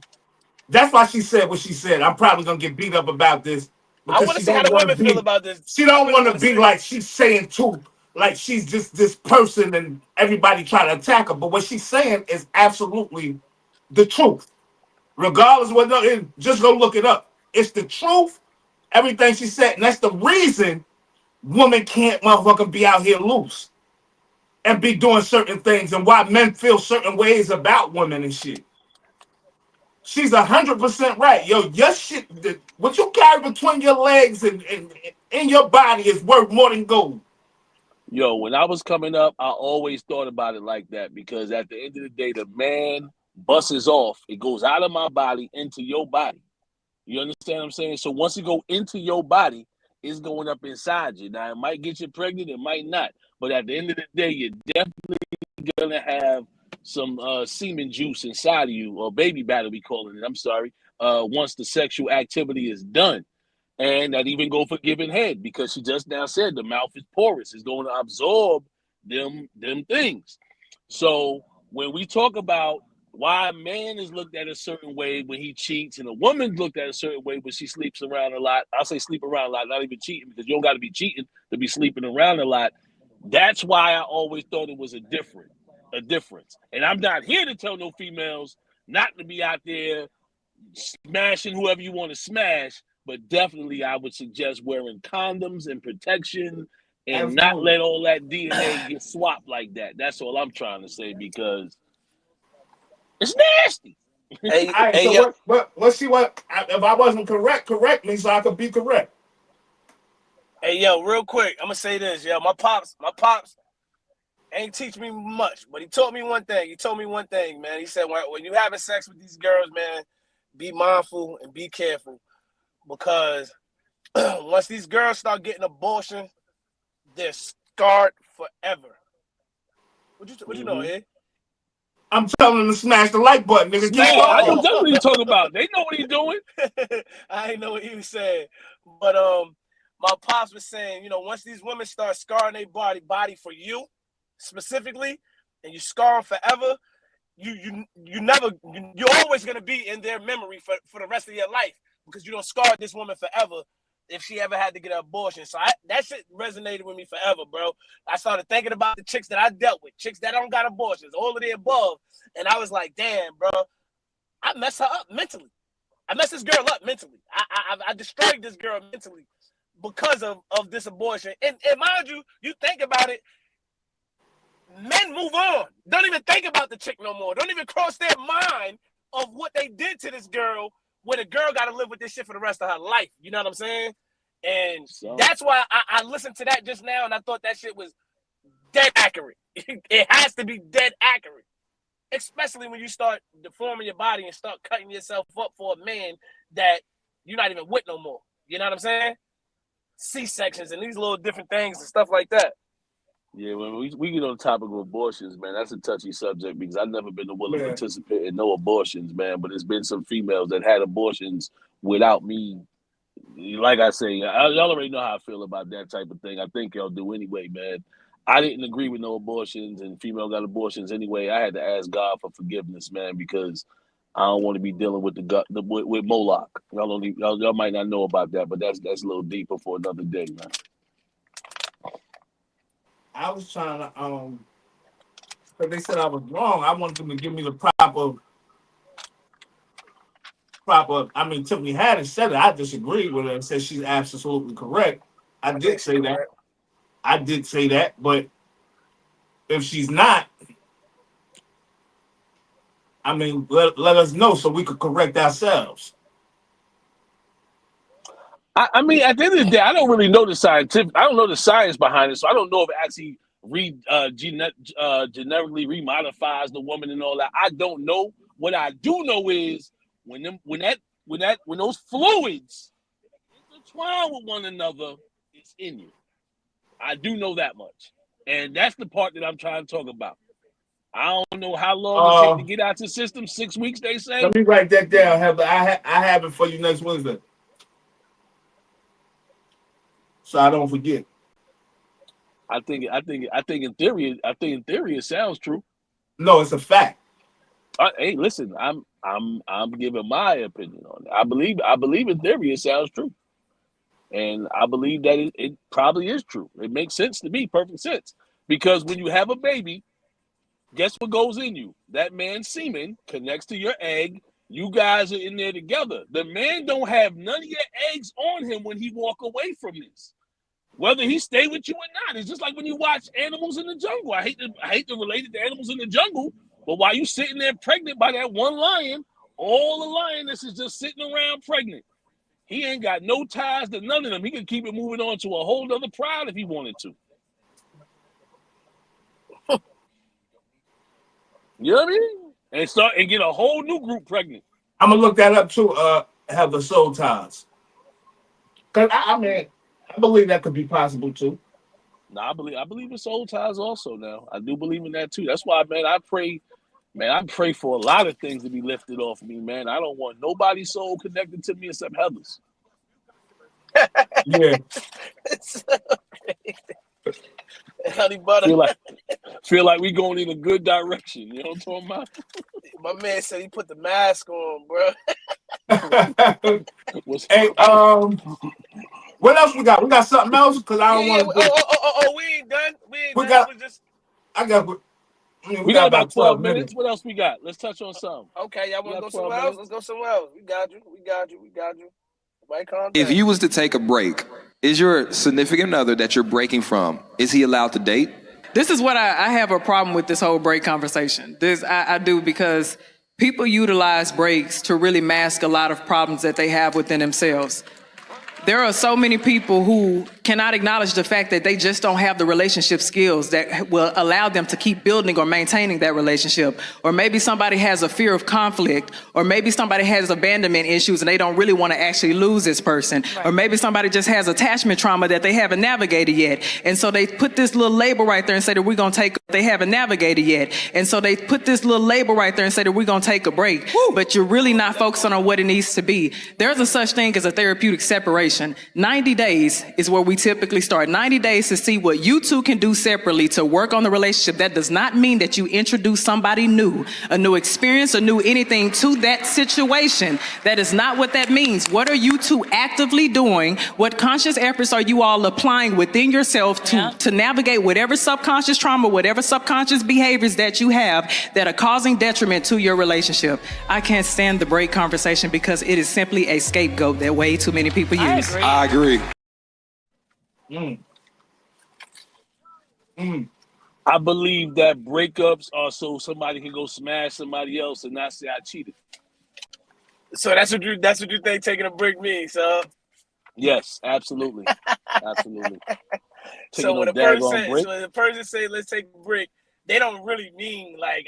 Speaker 3: That's why she said what she said. I'm probably gonna get beat up about this
Speaker 5: I
Speaker 3: because
Speaker 5: want to
Speaker 3: she
Speaker 5: see how
Speaker 3: don't
Speaker 5: the
Speaker 3: want
Speaker 5: women
Speaker 3: to
Speaker 5: feel
Speaker 3: be.
Speaker 5: about this.
Speaker 3: She don't want to be like she's saying too, like she's just this person and everybody trying to attack her. But what she's saying is absolutely the truth. Regardless of what, just go look it up. It's the truth. Everything she said, and that's the reason women can't motherfucking be out here loose and be doing certain things, and why men feel certain ways about women and shit. She's 100% right. Yo, your shit, what you carry between your legs and in your body is worth more than gold.
Speaker 4: Yo, when I was coming up, I always thought about it like that because at the end of the day, the man busts off. It goes out of my body into your body. You understand what I'm saying? So once it go into your body, it's going up inside you. Now, it might get you pregnant, it might not. But at the end of the day, you're definitely going to have some semen juice inside of you, or baby batter, we calling it. I'm sorry. Once the sexual activity is done. And that even go for giving head, because she just now said the mouth is porous. It's going to absorb them things. So when we talk about why a man is looked at a certain way when he cheats and a woman's looked at a certain way when she sleeps around a lot, I'll say sleep around a lot, not even cheating, because you don't got to be cheating to be sleeping around a lot. That's why I always thought it was a difference. And I'm not here to tell no females not to be out there smashing whoever you want to smash, but definitely I would suggest wearing condoms and protection and not let all that DNA get swapped like that. That's all I'm trying to say, because it's nasty.
Speaker 3: All right, so what she what? If I wasn't correct me so I could be correct.
Speaker 5: Hey, yo, real quick, I'm gonna say this. Yo, my pops ain't teach me much, but he taught me one thing. He told me one thing, man. He said, when you having sex with these girls, man, be mindful and be careful, because once these girls start getting abortion, they're scarred forever. What you know, eh?
Speaker 3: I'm telling them to smash the like button, nigga.
Speaker 4: I know that's what he's talking about. They know what he's doing.
Speaker 5: I ain't know what he was saying, but my pops was saying, once these women start scarring their body for you specifically, and you scar them forever, you're always gonna be in their memory for the rest of your life because you don't scar this woman forever if she ever had to get an abortion. So that shit resonated with me forever, bro. I started thinking about the chicks that I dealt with, chicks that don't got abortions, all of the above, and I was like, damn, bro, I messed her up mentally. I messed this girl up mentally. I destroyed this girl mentally because of this abortion. And mind you, you think about it, men move on. Don't even think about the chick no more. Don't even cross their mind of what they did to this girl, where the girl got to live with this shit for the rest of her life. You know what I'm saying? And that's why I listened to that just now, and I thought that shit was dead accurate. It has to be dead accurate. Especially when you start deforming your body and start cutting yourself up for a man that you're not even with no more. You know what I'm saying? C-sections and these little different things and stuff like that.
Speaker 4: Yeah, when we get on the topic of abortions, man, that's a touchy subject because I've never been willing to participate in no abortions, man. But there's been some females that had abortions without me. Like I say, y'all already know how I feel about that type of thing. I think y'all do anyway, man. I didn't agree with no abortions, and female got abortions anyway. I had to ask God for forgiveness, man, because I don't want to be dealing with with Moloch. Y'all might not know about that, but that's a little deeper for another day, man.
Speaker 3: I was trying to because they said I was wrong. I wanted them to give me the proper. I mean, Tiffany Haddish said it. I disagreed with her and said she's absolutely correct. I did say that, but if she's not, I mean, let us know so we could correct ourselves.
Speaker 4: I mean, at the end of the day, I don't really know the scientific. I don't know the science behind it, so I don't know if it actually genetically remodifies the woman and all that. I don't know. What I do know is when those fluids intertwine with one another, it's in you. I do know that much, and that's the part that I'm trying to talk about. I don't know how long it takes to get out the system. 6 weeks, they say.
Speaker 3: Let me write that down. I have it for you next Wednesday, so I don't forget.
Speaker 4: I think in theory it sounds true.
Speaker 3: No, it's a fact.
Speaker 4: Hey, listen, I'm giving my opinion on it. I believe in theory it sounds true, and I believe that it probably is true. It makes sense to me, perfect sense, because when you have a baby, guess what goes in you? That man's semen connects to your egg. You guys are in there together. The man don't have none of your eggs on him when he walk away from this. Whether he stay with you or not, it's just like when you watch Animals in the Jungle. I hate to relate it to Animals in the Jungle, but while you sitting there pregnant by that one lion, all the lioness is just sitting around pregnant. He ain't got no ties to none of them. He can keep it moving on to a whole other pride if he wanted to. You know what I mean? And get a whole new group pregnant.
Speaker 3: I'm gonna look that up too. Have the soul ties, because I mean, I believe that could be possible too.
Speaker 4: No, I believe in soul ties also. Now I do believe in that too. That's why, man, I pray for a lot of things to be lifted off of me, man. I don't want nobody's soul connected to me except Heather's.
Speaker 3: Yeah.
Speaker 5: Honey butter.
Speaker 4: Feel like we going in a good direction. You know what I'm talking about?
Speaker 5: My man said he put the mask on, bro.
Speaker 3: Hey, what else we got? We got something else? Because I don't want to.
Speaker 5: We ain't done.
Speaker 4: We got about 12 minutes. What else we got? Let's touch on something.
Speaker 5: Okay, y'all want to go somewhere else? Let's go somewhere else. We got you.
Speaker 12: If you was to take a break, is your significant other that you're breaking from, is he allowed to date?
Speaker 13: This is what I have a problem with this whole break conversation. I do, because people utilize breaks to really mask a lot of problems that they have within themselves. There are so many people who cannot acknowledge the fact that they just don't have the relationship skills that will allow them to keep building or maintaining that relationship. Or maybe somebody has a fear of conflict, or maybe somebody has abandonment issues and they don't really want to actually lose this person. Right. Or maybe somebody just has attachment trauma that they haven't navigated yet. And so they put this little label right there and say that we're going to take they haven't navigated yet. And so they put this little label right there and say that we're going to take a break, but you're really not focusing on what it needs to be. There's a such thing as a therapeutic separation. 90 days is where we typically start. 90 days to see what you two can do separately to work on the relationship. That does not mean that you introduce somebody new, a new experience, a new anything to that situation. That is not what that means. What are you two actively doing? What conscious efforts are you all applying within yourself to navigate whatever subconscious trauma, whatever subconscious behaviors that you have that are causing detriment to your relationship? I can't stand the break conversation because it is simply a scapegoat that way too many people use.
Speaker 12: I agree.
Speaker 4: I believe that breakups are so somebody can go smash somebody else and not say I cheated.
Speaker 5: So that's what you think taking a break means, so.
Speaker 4: Yes, absolutely. Absolutely.
Speaker 5: So when a person say let's take a break, they don't really mean like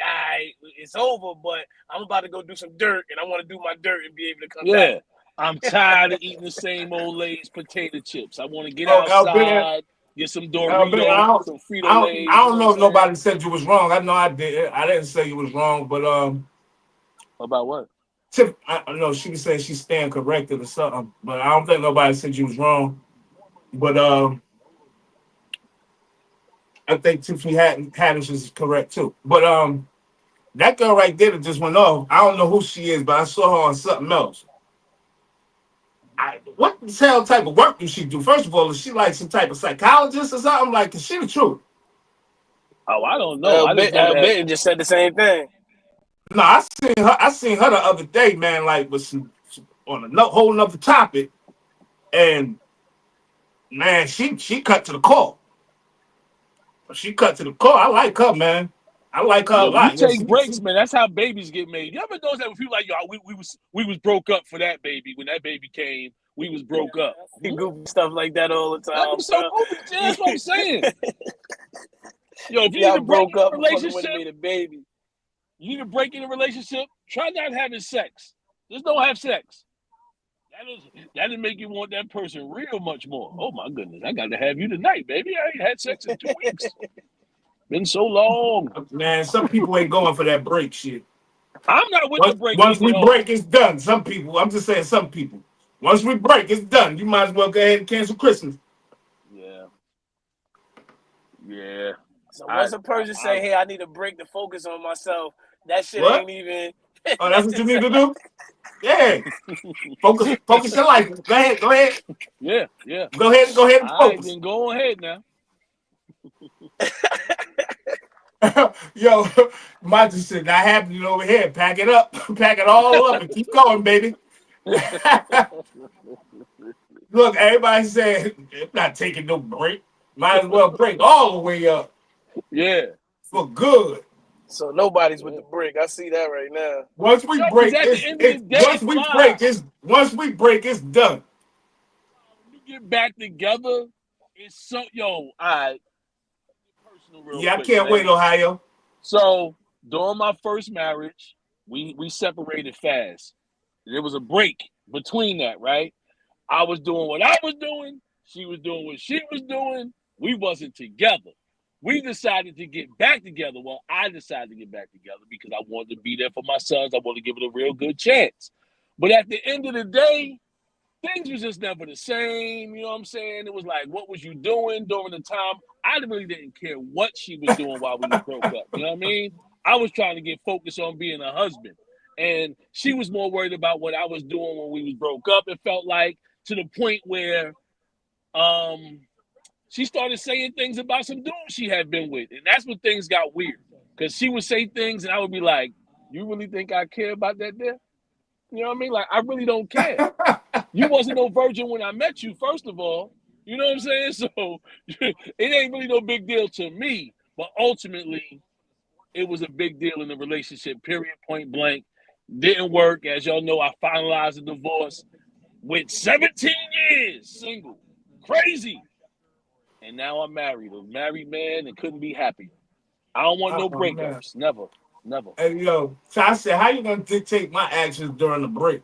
Speaker 5: it's over, but I'm about to go do some dirt and I want to do my dirt and be able to come back.
Speaker 4: I'm tired of eating the same old Lay's potato chips. I want to get outside, get some Doritos, some Frito-Lays.
Speaker 3: I don't know if nobody said you was wrong. I know I did. I didn't say you was wrong, but
Speaker 4: about what?
Speaker 3: Tiff, I know she was saying she stand corrected or something, but I don't think nobody said you was wrong. But I think Tiffany Haddish is correct too. But that girl right there that just went off, I don't know who she is, but I saw her on something else. What the hell type of work does she do? First of all, is she like some type of psychologist or something? Like, is she the truth?
Speaker 4: Oh, I don't know. I
Speaker 5: just said the same thing.
Speaker 3: No, I seen her the other day, man, like with some on a whole nother topic, and man, she cut to the core. She cut to the core. I like her, man. I like her a lot.
Speaker 4: You take breaks, man. That's how babies get made. You ever notice that when people like, yo, we was broke up for that baby. When that baby came, we was broke up.
Speaker 5: You goofy stuff like that all the time.
Speaker 4: That's what I'm saying. Yo, if you need to break up a relationship, you need to break in a relationship, try not having sex. Just don't have sex. That'll make you want that person real much more. Oh my goodness, I got to have you tonight, baby. I ain't had sex in 2 weeks. Been so long.
Speaker 3: Man, some people ain't going for that break shit.
Speaker 4: I'm not with the break.
Speaker 3: Once we break, it's done. Some people, I'm just saying some people. Once we break, it's done. You might as well go ahead and cancel Christmas.
Speaker 4: Yeah.
Speaker 5: So once a person say, hey, I need a break to focus on myself, that shit ain't even.
Speaker 3: Oh, that's what you need to do? Yeah. Focus your life. Go ahead.
Speaker 4: Yeah.
Speaker 3: Go ahead and focus.
Speaker 4: All right, then go ahead now.
Speaker 3: Yo, Mike just said, not happening over here. Pack it up. Pack it all up and keep going, baby. Look, everybody said, I'm not taking no break. Might as well break all the way up.
Speaker 4: Yeah.
Speaker 3: For good.
Speaker 5: So nobody's with the break. I see that right now.
Speaker 3: Once we break, once we break, it's done.
Speaker 4: When you get back together, it's so
Speaker 3: I can't wait, Ohio.
Speaker 4: So during my first marriage, we separated fast. There was a break between that, right? I was doing what I was doing. She was doing what she was doing. We wasn't together. We decided to get back together. Well, I decided to get back together because I wanted to be there for my sons. I wanted to give it a real good chance. But at the end of the day, things was just never the same. You know what I'm saying? It was like, what was you doing during the time? I really didn't care what she was doing while we broke up. You know what I mean? I was trying to get focused on being a husband. And she was more worried about what I was doing when we broke up. It felt like to the point where she started saying things about some dudes she had been with. And that's when things got weird. Because she would say things and I would be like, you really think I care about that there? You know what I mean? Like, I really don't care. You wasn't no virgin when I met you, first of all. You know what I'm saying? So it ain't really no big deal to me. But ultimately, it was a big deal in the relationship, period, point blank. Didn't work. As y'all know, I finalized the divorce. Went 17 years single. Crazy. And now I'm married. A married man and couldn't be happier. I don't want no breakups. Man. Never.
Speaker 3: Hey, yo, so I said, how you going to dictate my actions during the break?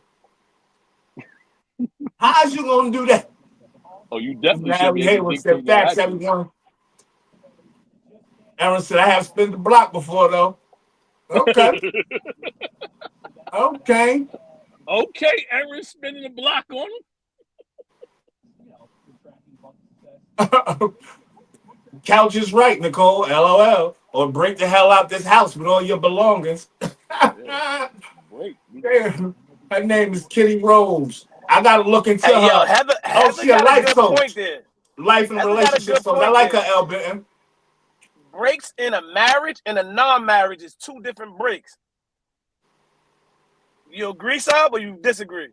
Speaker 3: How's you going to do that?
Speaker 4: Oh, you definitely should be able to dictate
Speaker 3: facts, everyone. Aaron said, I have spent the block before, though. Okay. Okay.
Speaker 4: Okay, Aaron spinning the block on
Speaker 3: him. Couch is right, Nicole. LOL. Or break the hell out this house with all your belongings.
Speaker 4: Break.
Speaker 3: Damn. Her name is Kitty Rose. I gotta look into
Speaker 5: Hey,
Speaker 3: her.
Speaker 5: yo, Heather
Speaker 3: She a
Speaker 5: got a
Speaker 3: life
Speaker 5: good
Speaker 3: coach.
Speaker 5: point there.
Speaker 3: Life and
Speaker 5: Heather got a
Speaker 3: relationship
Speaker 5: good
Speaker 3: coach. I
Speaker 5: point
Speaker 3: like
Speaker 5: there.
Speaker 3: her, L. Benton.
Speaker 5: Breaks in a marriage and a non-marriage is two different breaks. You agree, Sab, or you disagree?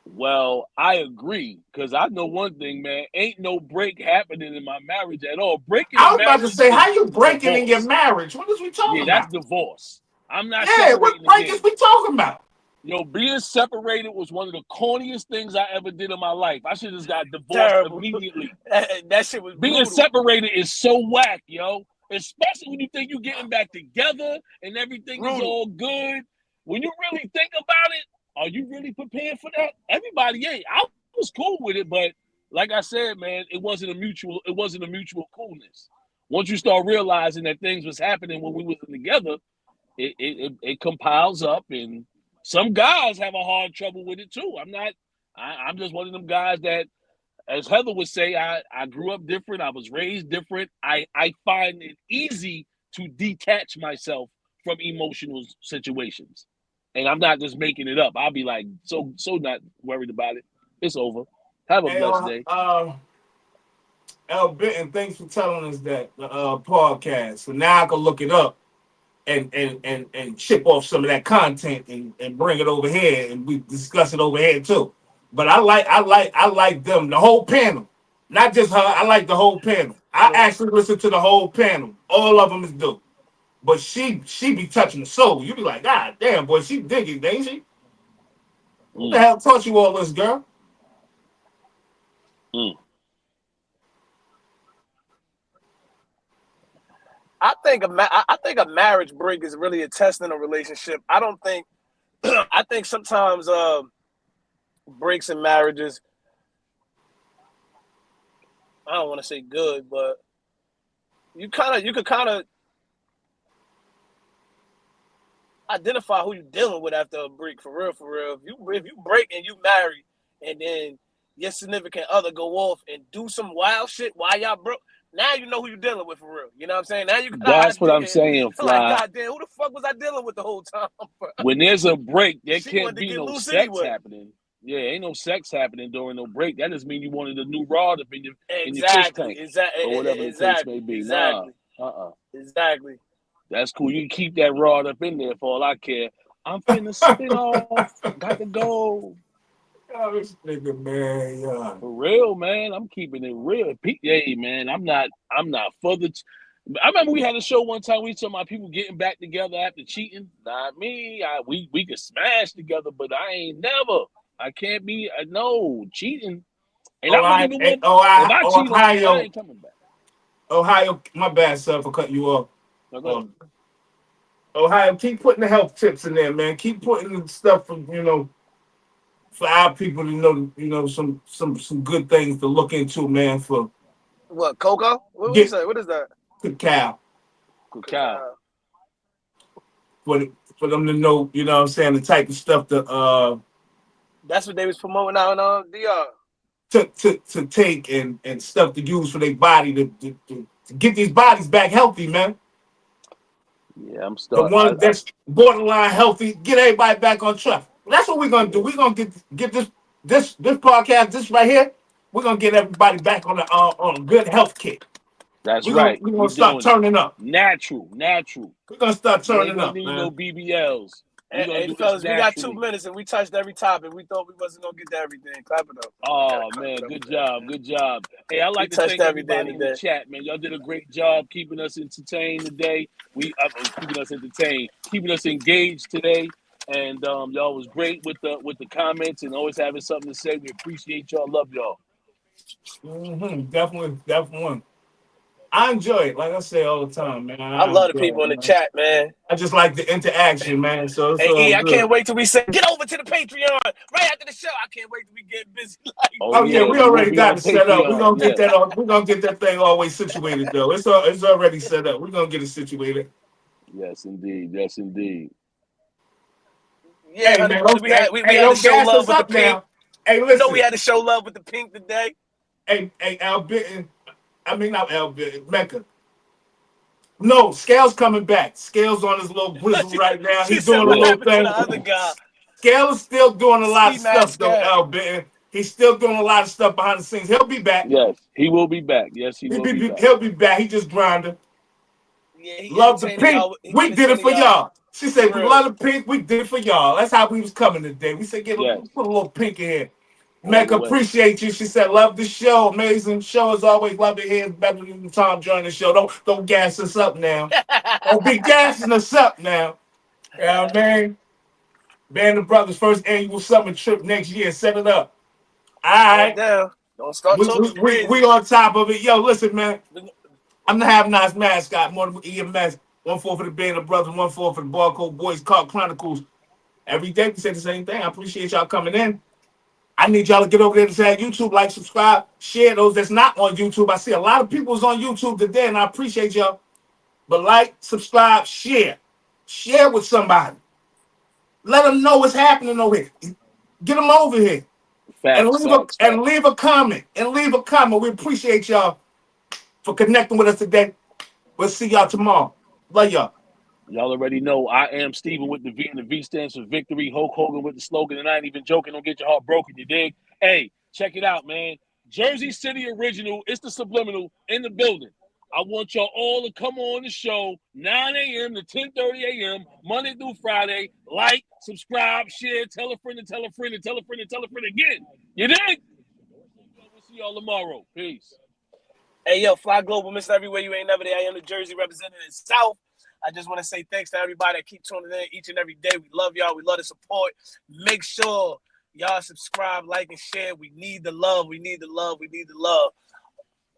Speaker 4: Well, I agree, because I know one thing, man. Ain't no break happening in my marriage at all. Breaking
Speaker 3: I
Speaker 4: a
Speaker 3: was about to
Speaker 4: marriage
Speaker 3: say, how
Speaker 4: is
Speaker 3: you breaking in your
Speaker 4: divorce.
Speaker 3: marriage? What is we talking
Speaker 4: Yeah,
Speaker 3: about?
Speaker 4: that's divorce. I'm not
Speaker 3: Yeah, what
Speaker 4: separating
Speaker 3: break
Speaker 4: again.
Speaker 3: is we talking about?
Speaker 4: Yo, being separated was one of the corniest things I ever did in my life. I should have just got divorced immediately.
Speaker 5: That shit was
Speaker 4: Being
Speaker 5: brutal.
Speaker 4: separated is so whack, yo. Especially when you think you're getting back together and everything is all good. When you really think about it, are you really prepared for that? Everybody ain't. I was cool with it, but like I said, man, it wasn't a mutual coolness. Once you start realizing that things was happening when we wasn't together, it compiles up, and some guys have a hard trouble with it too. I'm just one of them guys that, as Heather would say, I grew up different. I was raised different. I find it easy to detach myself from emotional situations. And I'm not just making it up. I'll be like, so not worried about it. It's over. Have a blessed day.
Speaker 3: L. Benton, thanks for telling us that podcast. So now I can look it up and chip off some of that content and bring it over here, and we discuss it over here too. But I like them, the whole panel. Not just her, I like the whole panel. I actually listen to the whole panel. All of them is dope. But she be touching the soul. You be like, God damn, boy, she digging, ain't she? Who the hell taught you all this, girl?
Speaker 5: I think a marriage break is really a test in a relationship. I don't think. I think sometimes breaks in marriages, I don't want to say good, but you could kind of identify who you're dealing with after a break. For real. If you break and you marry, and then your significant other go off and do some wild shit while y'all broke, now you know who you're dealing with for real. You know what I'm saying? Now you got
Speaker 4: That's what I'm saying, Fly.
Speaker 5: Like, goddamn, who the fuck was I dealing with the whole time?
Speaker 4: When there's a break, there
Speaker 5: She
Speaker 4: can't
Speaker 5: wanted to
Speaker 4: be
Speaker 5: get
Speaker 4: no
Speaker 5: loose
Speaker 4: sex
Speaker 5: anyway.
Speaker 4: happening. Yeah, ain't no sex happening during no break. That just means you wanted a new rod up in your fish tank, or whatever the case may be.
Speaker 5: Exactly. Exactly.
Speaker 4: That's cool. You can keep that rod up in there for all I care. I'm finna spin off. Got to go.
Speaker 3: Oh, this nigga, man, yeah.
Speaker 4: For real, man. I'm keeping it real. Hey, man, I'm not for the. I remember we had a show one time. We talking about people getting back together after cheating. Not me. We could smash together, but I ain't never. I can't be. No cheating. And I wouldn't even want. If I cheat on you, I ain't coming back.
Speaker 3: Ohio, my bad, sir, for cutting you off. Ohio, keep putting the health tips in there, man. Keep putting the stuff for for our people to know, some good things to look into, man. For
Speaker 5: what, cocoa? What you say? What is that?
Speaker 3: Cacao. For them to know, you know what I'm saying, the type of stuff that
Speaker 5: that's what they was promoting out on DR.
Speaker 3: To take and stuff to use for their body to get these bodies back healthy, man.
Speaker 4: Yeah, I'm starting.
Speaker 3: The one that's borderline healthy, get everybody back on track. That's what we're gonna do. We're gonna get this podcast, this right here. We're gonna get everybody back on a good health kick.
Speaker 4: That's right.
Speaker 3: We're gonna start turning up.
Speaker 4: Natural.
Speaker 3: We're gonna start turning up,
Speaker 4: man.
Speaker 3: No
Speaker 4: BBLs.
Speaker 5: Hey, fellas, we got 2 minutes and we touched every topic. We thought we wasn't gonna get to everything. Clap it up.
Speaker 4: Oh man, good job. Hey, I'd like to thank everybody in the chat, man. Y'all did a great job keeping us entertained today. Keeping us entertained, keeping us engaged today. And y'all was great with the comments and always having something to say. We appreciate y'all. Love y'all.
Speaker 3: Definitely. I enjoy it. Like I say all the time, man.
Speaker 5: I love the people in the chat, man.
Speaker 3: I just like the interaction, man. So it's all
Speaker 5: Hey, I
Speaker 3: good.
Speaker 5: can't wait till we say, get over to the Patreon right after the show. I can't wait till we get busy. Like,
Speaker 3: oh yeah, we already got it set up. We're gonna get that on. We're gonna get that thing always situated though. It's already set up. We're gonna get it situated.
Speaker 4: Yes, indeed. Yes, indeed.
Speaker 5: Yeah,
Speaker 4: hey,
Speaker 5: man, we had
Speaker 3: to
Speaker 5: show love with the pink.
Speaker 3: Hey, listen.
Speaker 5: You know we had to show love with the pink today.
Speaker 3: Hey, Al Bitten. I mean, not Al Bitten. Mecca. No, Scale's coming back. Scale's on his little whistle right now. He's doing a little thing.
Speaker 5: The other guy.
Speaker 3: Scale is still doing a lot of stuff, though, Al Bitten. He's still doing a lot of stuff behind the scenes. He'll be back.
Speaker 4: Yes, he will be back. Yes, he will be back.
Speaker 3: He'll be back. He just grinding.
Speaker 5: Yeah,
Speaker 3: love the pink. We did it for y'all. She said, we love the pink. We did it for y'all. That's how we was coming today. We said, put a little pink in here. Mecca, appreciate you. She said, love the show. Amazing show as always. Love it here. It's better than Tom joining the show. Don't gas us up now. Don't be gassing us up now. You know what I mean? Band of Brothers first annual summer trip next year. Set it up. All right.
Speaker 5: Don't start talking crazy.
Speaker 3: We on top of it. Yo, listen, man. I'm the Have Nice mascot. More than EMS. 1-4 for the Band of Brothers. 1-4 for the Barcode Boys. Car Chronicles. Every day we say the same thing. I appreciate y'all coming in. I need y'all to get over there to that YouTube, like, subscribe, share those that's not on YouTube. I see a lot of people's on YouTube today, and I appreciate y'all. But like, subscribe, share. Share with somebody. Let them know what's happening over here. Get them over here. And leave a comment. We appreciate y'all for connecting with us today. We'll see y'all tomorrow. Love y'all.
Speaker 4: Y'all already know I am Steven with the V, and the V stands for victory. Hulk Hogan with the slogan, and I ain't even joking. Don't get your heart broken, you dig? Hey, check it out, man. Jersey City Original, it's the Subliminal in the building. I want y'all all to come on the show 9 a.m. to 10:30 a.m. Monday through Friday. Like, subscribe, share, tell a friend and tell a friend and tell a friend and tell a friend again. You dig? We'll see y'all tomorrow. Peace.
Speaker 5: Hey, yo, Fly Global, Mr. Everywhere You Ain't Never There. I am the Jersey representative in South. I just want to say thanks to everybody that keep tuning in each and every day. We love y'all. We love the support. Make sure y'all subscribe, like, and share. We need the love. We need the love. We need the love.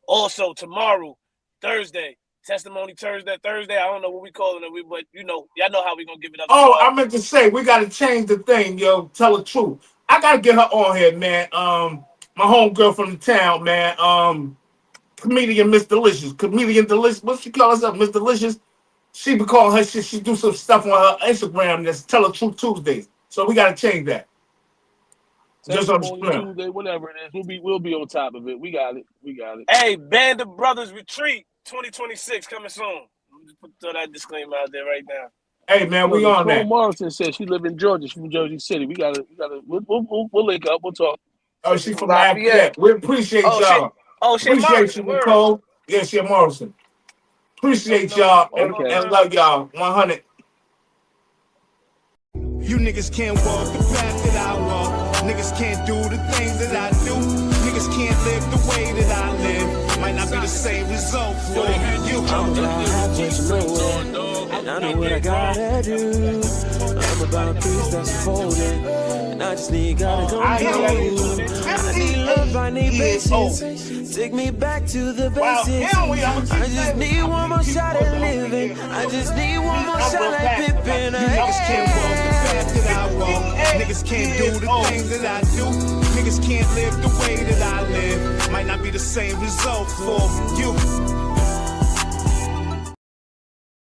Speaker 5: Also, tomorrow, Thursday, Testimony Thursday. I don't know what we calling it, but you know, y'all know how we gonna give it up.
Speaker 3: Oh, I meant to say we gotta change the thing, yo. Tell the truth. I gotta get her on here, man. My homegirl from the town, man. Comedian Miss Delicious. Comedian Delicious. What she call herself? Miss Delicious. She be calling her shit. She do some stuff on her Instagram that's Tell the Truth Tuesdays. So we gotta change that. Just on the
Speaker 4: Tuesday, whatever it is, we'll be on top of it. We got it.
Speaker 5: Hey, Band of Brothers Retreat 2026 coming soon. I'm just throw that disclaimer out there right now.
Speaker 3: Hey man, we on that.
Speaker 4: Morrison said she live in Georgia. She's from Jersey City. We'll link up. We'll talk.
Speaker 3: Oh, she from Lafayette. We appreciate y'all.
Speaker 5: She
Speaker 3: appreciate
Speaker 5: Morrison,
Speaker 3: you, Nicole. Yeah, she Morrison. Appreciate y'all and love y'all. 100.
Speaker 1: You niggas can't walk the path that I walk. Niggas can't do the things that I do. Niggas can't live the way that I live. Might not be the same result for you.
Speaker 2: I'm about halfway to nowhere, and I know what I gotta do. I'm about peace that's folded, and I just need God to come through. I need love, I need patience. Take me back to the basics. I just need one more shot at living. I just need one more shot at Pippin.
Speaker 1: Niggas can't walk the path that I walk. Niggas can't do the things that I do. Niggas can't live the way that I live. Might not be the same result for you.